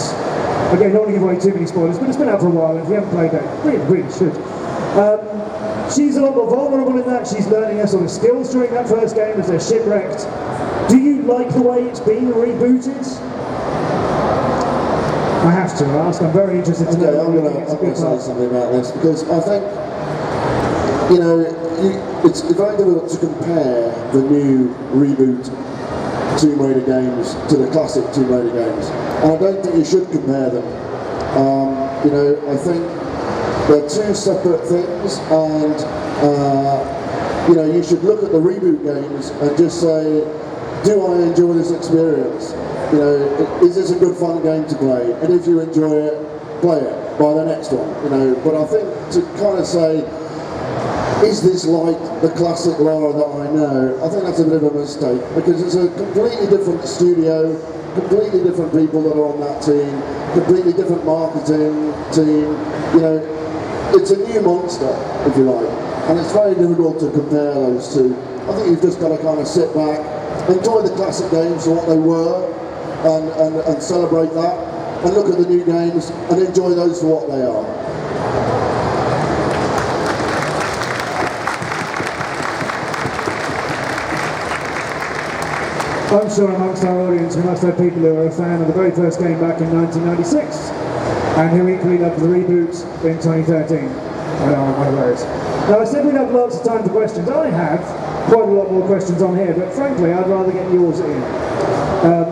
Again, don't want to give away too many spoilers, but it's been out for a while, and if you haven't played that, really should. She's a lot more vulnerable in that. She's learning her sort of skills during that first game as they're shipwrecked. Do you like the way it's been rebooted? I have to ask. I'm very interested to know. I'm going to say something about this because I think, it's very difficult to compare the new reboot Tomb Raider games to the classic Tomb Raider games, and I don't think you should compare them. I think they're two separate things, and you should look at the reboot games and just say, do I enjoy this experience? Is this a good fun game to play? And if you enjoy it, play it, buy the next one. But I think to kind of say, is this like the classic Lara that I know? I think that's a bit of a mistake because it's a completely different studio, completely different people that are on that team, completely different marketing team. It's a new monster, if you like, and it's very difficult to compare those two. I think you've just got to kind of sit back, enjoy the classic games for what they were, and celebrate that, and look at the new games and enjoy those for what they are. I'm sure amongst our audience we must have people who are a fan of the very first game back in 1996 and who equally loved the reboot in 2013. I know I'm one of those. Now I said we'd have lots of time for questions. I have quite a lot more questions on here, but frankly I'd rather get yours in.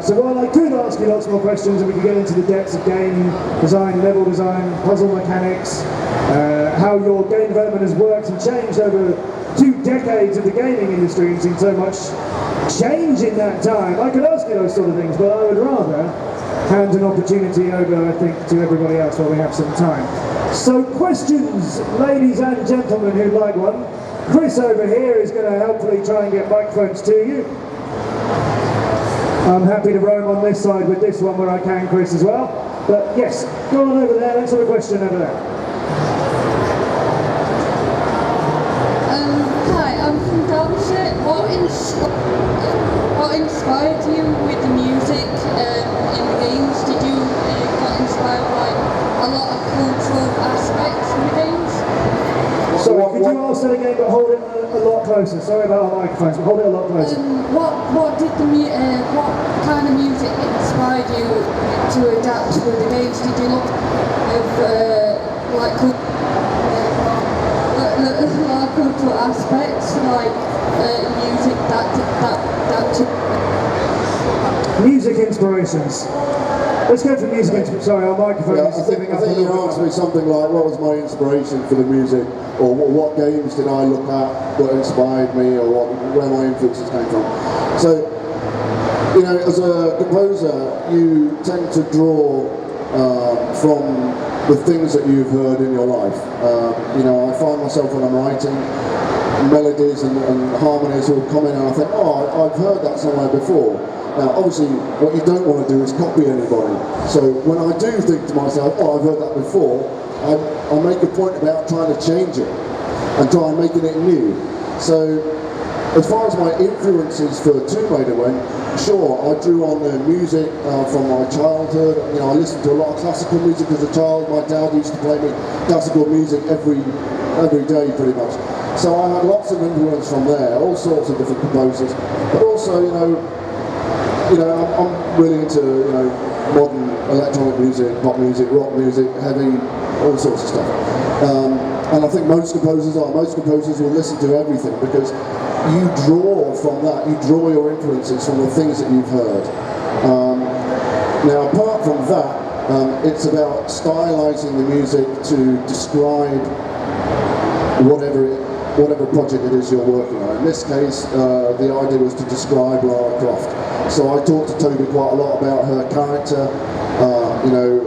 So while I could ask you lots more questions and we could get into the depths of game design, level design, puzzle mechanics, how your game development has worked and changed over 2 decades of the gaming industry and seen so much change in that time. I could ask you those sort of things, but I would rather hand an opportunity over, I think, to everybody else while we have some time. So questions, ladies and gentlemen who'd like one. Chris over here is going to helpfully try and get microphones to you. I'm happy to roam on this side with this one where I can, Chris, as well. But yes, go on over there, let's have a question over there. Hi, I'm from Derbyshire. What inspired you with the music in the games? Did you get inspired by a lot of cultural aspects in the games? Sorry, could you ask that again, but hold it a lot closer? Sorry about our microphones, but hold it a lot closer. What kind of music inspired you to adapt with the games? Did you look at cultural aspects like music that Music inspirations. Let's go to the music instrument. Sorry, our microphone Yeah, is I think giving up a you little asked bit. me something like, what was my inspiration for the music, or what games did I look at that inspired me, or where my influences came from. So, you know, as a composer, you tend to draw from the things that you've heard in your life. You know, I find myself when I'm writing, melodies and harmonies will come in and I think, oh, I've heard that somewhere before. Now, obviously, what you don't want to do is copy anybody. So when I do think to myself, oh, I've heard that before, I make a point about trying to change it and try and making it new. So as far as my influences for Tomb Raider went, sure, I drew on the music from my childhood. You know, I listened to a lot of classical music as a child. My dad used to play me classical music every day, pretty much. So I had lots of influence from there, all sorts of different composers. But also, you know, I'm really into, you know, modern electronic music, pop music, rock music, heavy, all sorts of stuff. And I think most composers will listen to everything because you draw from that, you draw your influences from the things that you've heard. Now, apart from that, it's about stylizing the music to describe whatever project it is you're working on. In this case, the idea was to describe Lara Croft. So I talked to Toby quite a lot about her character, you know,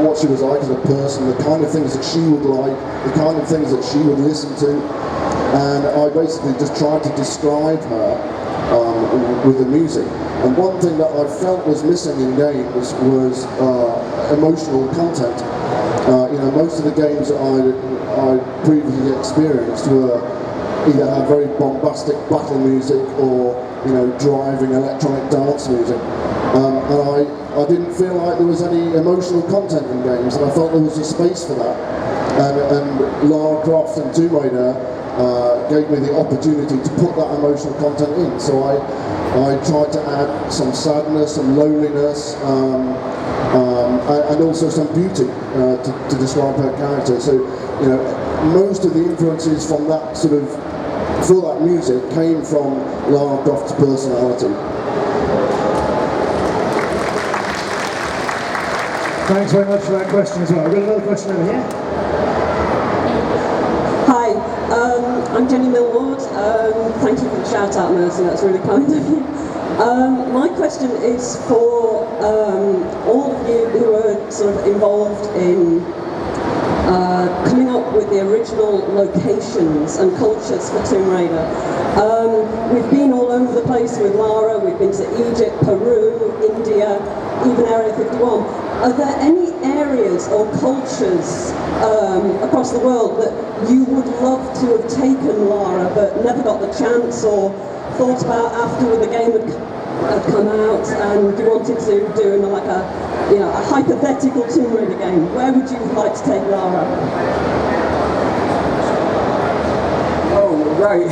what she was like as a person, the kind of things that she would like, the kind of things that she would listen to, and I basically just tried to describe her with the music. And one thing that I felt was missing in games was emotional content. You know, most of the games that I previously experienced were either had very bombastic battle music or, you know, driving electronic dance music. And I didn't feel like there was any emotional content in games, and I felt there was a space for that. And Lara Croft and Tomb Raider gave me the opportunity to put that emotional content in. So I tried to add some sadness, some loneliness, and also some beauty to describe her character. So, you know, most of the influences from that sort of, for that music, came from Lara Croft's personality. Thanks very much for that question as well. We've got another question over here. Hi, I'm Jenny Millward. Thank you for the shout out, Mercy, that's really kind of you. My question is for all of you who are sort of involved in coming up with the original locations and cultures for Tomb Raider. We've been all over the place with Lara, we've been to Egypt, Peru, India, even Area 51. Are there any areas or cultures across the world that you would love to have taken Lara but never got the chance or thought about after the game had come out and you wanted to do like a hypothetical Tomb Raider game? Where would you like to take Lara? Oh, right.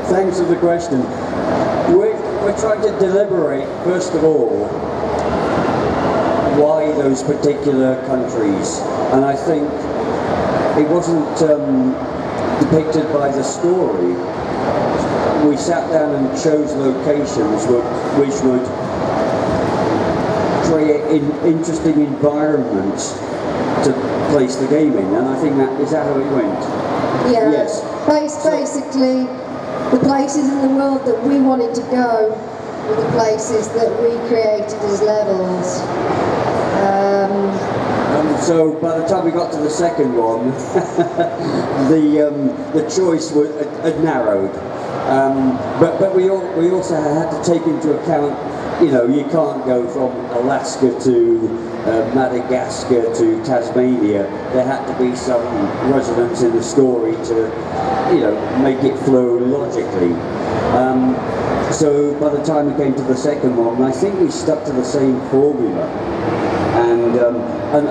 Thanks for the question. We're trying to deliberate, first of all, why those particular countries. And I think it wasn't depicted by the story. We sat down and chose locations which would create interesting environments to place the game in, and I think is that how it went? Yeah. Yes. Basically, the places in the world that we wanted to go were the places that we created as levels. So by the time we got to the second one, the choice had narrowed. But we also had to take into account, you know, you can't go from Alaska to Madagascar to Tasmania. There had to be some resonance in the story to, you know, make it flow logically. So by the time we came to the second one, I think we stuck to the same formula. And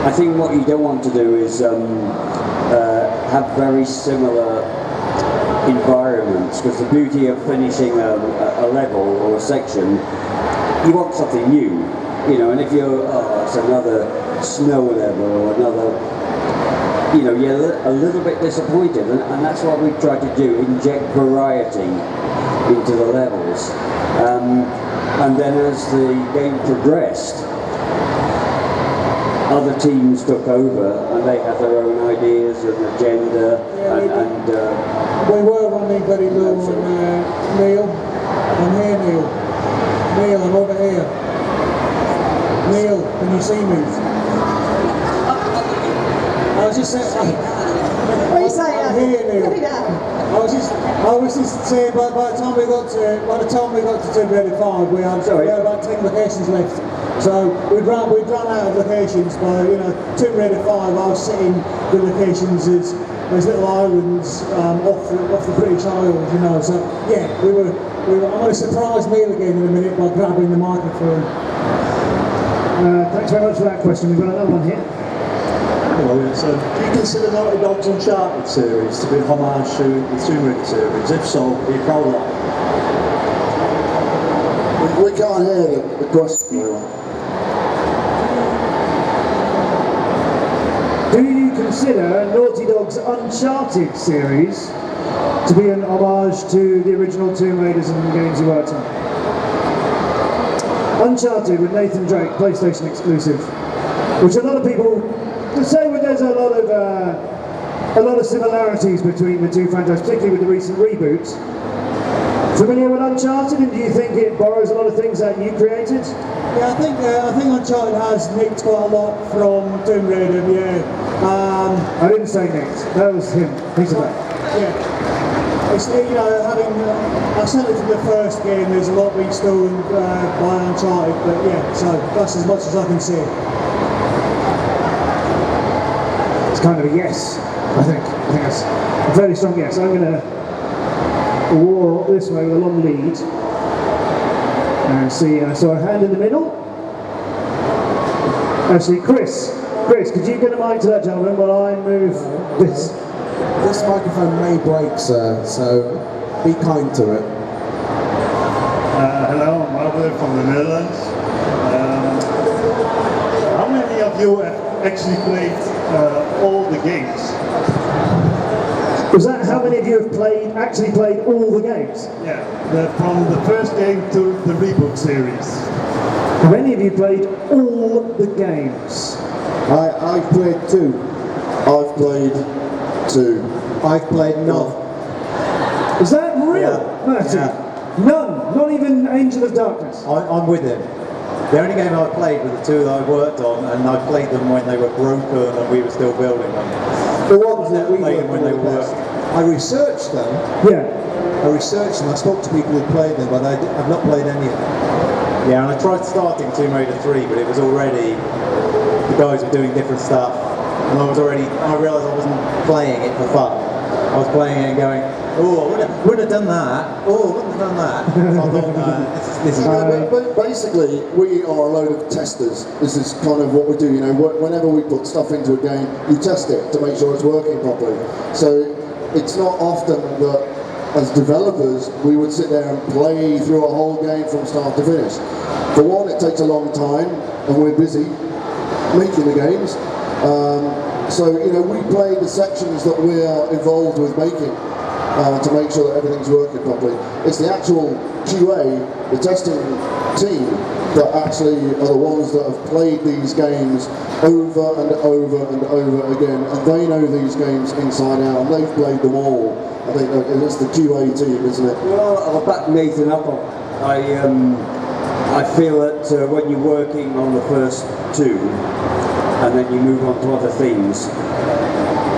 I think what you don't want to do is have very similar environments, because the beauty of finishing a level or a section, you want something new, you know. And if you're, it's another snow level or another you know, you're a little bit disappointed, and that's what we've tried to do, inject variety into the levels. And then as the game progressed, other teams took over and they had their own ideas and agenda, We were running very low on Neil. I'm here, Neil. Neil, I'm over here. Neil, can you see me? I was just saying. What are you saying? I'm here, Neil. Put it down. I was just saying, by the time we got to Tomb Raider 5, we had about 10 locations left. So we'd run out of locations by, Tomb Raider 5. I was setting the locations as little islands off the British Isles, So yeah, we were. I'm going to surprise Neil again in a minute by grabbing the microphone. Thanks very much for that question. We've got another one here. Hello, so do you consider Naughty Dog's Uncharted series to be a homage to the Tomb Raider series? If so, are you proud of that? We can't hear the question very well. Do you consider Naughty Dog's Uncharted series to be an homage to the original Tomb Raiders and the games you worked on? Uncharted with Nathan Drake, PlayStation exclusive, which a lot of people say there's a lot of similarities between the two franchises, particularly with the recent reboots. Familiar with Uncharted, and do you think it borrows a lot of things that you created? Yeah, I think Uncharted has nicked quite a lot from Tomb Raider. Yeah. I didn't say nicked. That was him. He's about. Yeah. It's, I certainly from the first game, there's a lot being stolen by Uncharted, but yeah, so that's as much as I can say. It's kind of a yes, I think. I think that's a fairly strong yes. I'm going to walk this way with a long lead. And see, so a hand in the middle. Actually, Chris, could you get a mic to that gentleman while I move this? This microphone may break, sir, so be kind to it. Hello, I'm Albert from the Netherlands. How many of you have actually played all the games? Was that how many of you have actually played all the games? Yeah, from the first game to the reboot series. How many of you played all the games? I've played 2. I've played 2. I've played none. Is that real, Yeah. Matty? Yeah. None, not even Angel of Darkness. I'm with him. The only game I've played were the 2 that I worked on, and I played them when they were broken and we were still building them. The ones that we Played were them when they were best. working. I researched them. Yeah. I researched them. I spoke to people who played them, but I've not played any of them. Yeah, and I tried starting Tomb Raider 3, but it was already, the guys were doing different stuff, and I realised I wasn't playing it for fun. I was playing it and going, oh, I wouldn't have done that. Oh, I wouldn't have done that. So I thought, no, this is But basically, we are a load of testers. This is kind of what we do. Whenever we put stuff into a game, you test it to make sure it's working properly. So it's not often that, as developers, we would sit there and play through a whole game from start to finish. For one, it takes a long time, and we're busy making the games. So we play the sections that we're involved with making. To make sure that everything's working properly. It's the actual QA, the testing team, that actually are the ones that have played these games over and over and over again, and they know these games inside out, and they've played them all. I think it's the QA team, isn't it? Well, I'll back Nathan up. I feel that when you're working on the first 2, and then you move on to other things,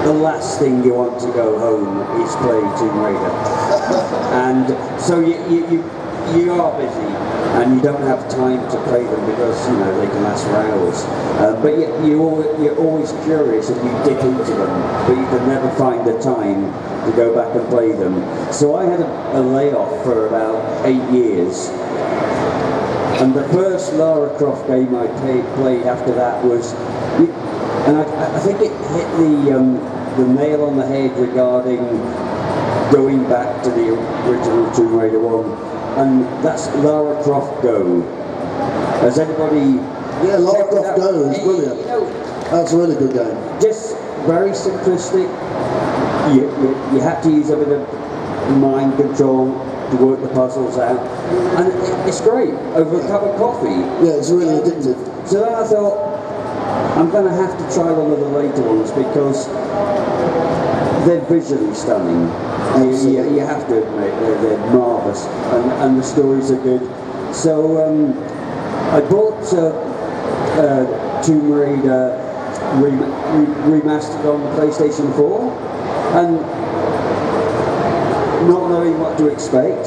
the last thing you want to go home is play Tomb Raider. And so you are busy and you don't have time to play them because they can last for hours. But you're always curious and you dip into them, but you can never find the time to go back and play them. So I had a layoff for about 8 years. And the first Lara Croft game I played after that was, and I think it hit the nail on the head regarding going back to the original Tomb Raider 1, and that's Lara Croft Go. Has anybody? Yeah, Lara Croft Go is brilliant. That's a really good game. Just very simplistic. You have to use a bit of mind control to work the puzzles out, and it's great over a cup of coffee. Yeah, it's really addictive. So then I thought, I'm going to have to try one of the later ones because they're visually stunning. You have to admit they're marvellous, and the stories are good. So I bought Tomb Raider remastered on PlayStation 4, and not knowing what to expect,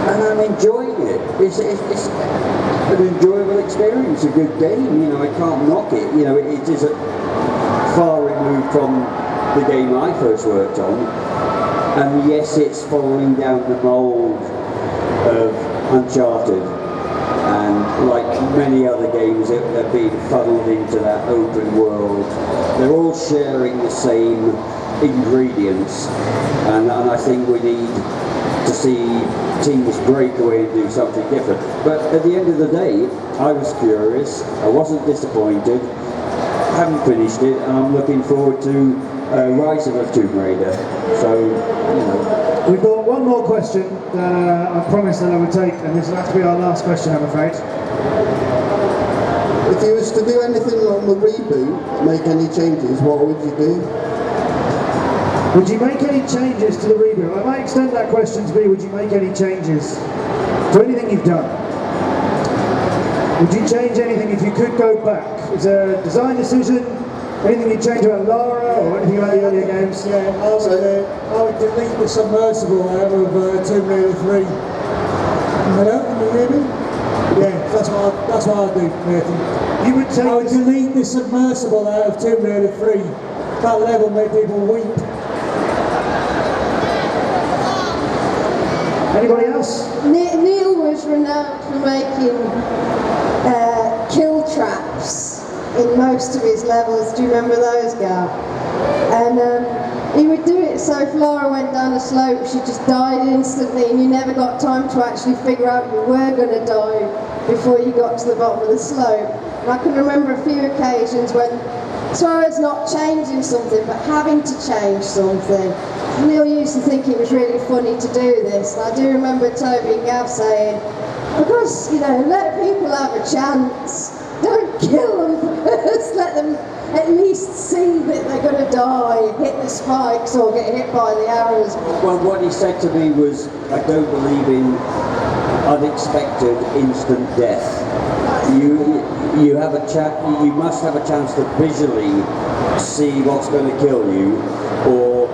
and I'm enjoying it. It's an enjoyable experience, a good game. You know, I can't knock it. You know, it is far removed from the game I first worked on, and yes, it's following down the mould of Uncharted, and like many other games, they're being funneled into that open world. They're all sharing the same ingredients, and I think we need to see teams break away and do something different. But at the end of the day, I was curious, I wasn't disappointed, haven't finished it, and I'm looking forward to Rise of the Tomb Raider. So, you know. We've got one more question that I promised that I would take, and this will have to be our last question, I'm afraid. If you was to do anything on the reboot, make any changes, what would you do? Would you make any changes to the reboot? I might extend that question to be, would you make any changes to anything you've done? Would you change anything if you could go back? Is there a design decision? Anything you'd change about Lara or anything about the earlier games? Yeah, I would delete the submersible out of Tomb Raider 3. Hello, can you hear me? Yeah, that's what I'd do, Nathan. You would take I would delete the submersible out of Tomb Raider 3. That level made people weep. Anybody else? Neil was renowned for making kill traps in most of his levels. Do you remember those, Gar? And he would do it so if Lara went down a slope, she just died instantly, and you never got time to actually figure out you were going to die before you got to the bottom of the slope. And I can remember a few occasions when, as far as not changing something, but having to change something. Neil used to think it was really funny to do this, and I do remember Toby and Gav saying, because, you know, let people have a chance, don't kill them first, let them at least see that they're going to die, hit the spikes or get hit by the arrows. Well, what he said to me was, I don't believe in unexpected instant death. You have you must have a chance to visually see what's going to kill you, or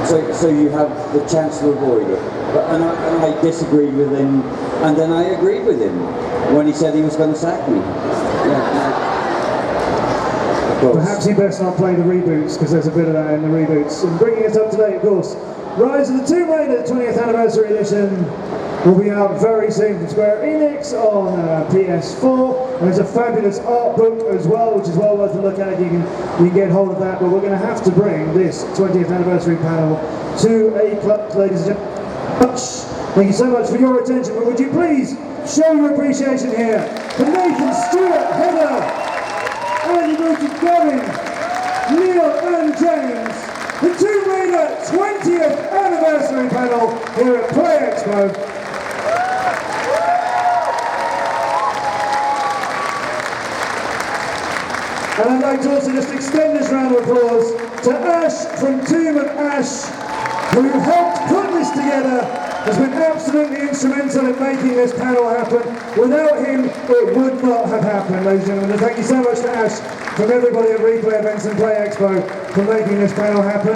so you have the chance to avoid it. And I disagreed with him, and then I agreed with him when he said he was going to sack me. Perhaps you best not play the reboots, because there's a bit of that in the reboots. And bringing us up to date, of course, Rise of the Tomb Raider 20th Anniversary Edition will be out very soon from Square Enix on PS4. There's a fabulous art book as well, which is well worth a look at. You can get hold of that, but we're going to have to bring this 20th anniversary panel to a close, ladies and gentlemen. Thank you so much for your attention, but would you please show your appreciation here for Nathan, Stuart, Heather, Andy, Richard, Gavin, Neil and James, the Tomb Raider 20th anniversary panel here at Play Expo. And I'd like to also just extend this round of applause to Ash from Tomb of Ash, who helped put this together, has been absolutely instrumental in making this panel happen. Without him, it would not have happened, ladies and gentlemen. And thank you so much to Ash from everybody at Replay Events and Play Expo for making this panel happen.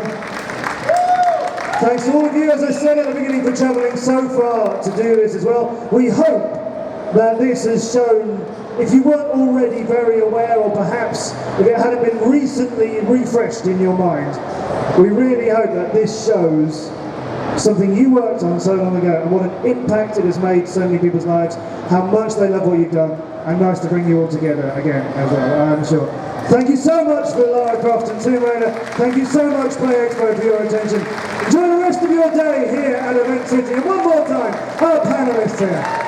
Thanks to all of you, as I said at the beginning, for travelling so far to do this as well. We hope that this has shown, if you weren't already very aware, or perhaps if it hadn't been recently refreshed in your mind, we really hope that this shows something you worked on so long ago and what an impact it has made so many people's lives, how much they love what you've done, and nice to bring you all together again as well, I'm sure. Thank you so much for Lara Croft and Tomb Raider. Thank you so much, Play Expo, for your attention. Enjoy the rest of your day here at Event City. And one more time, our panelists here.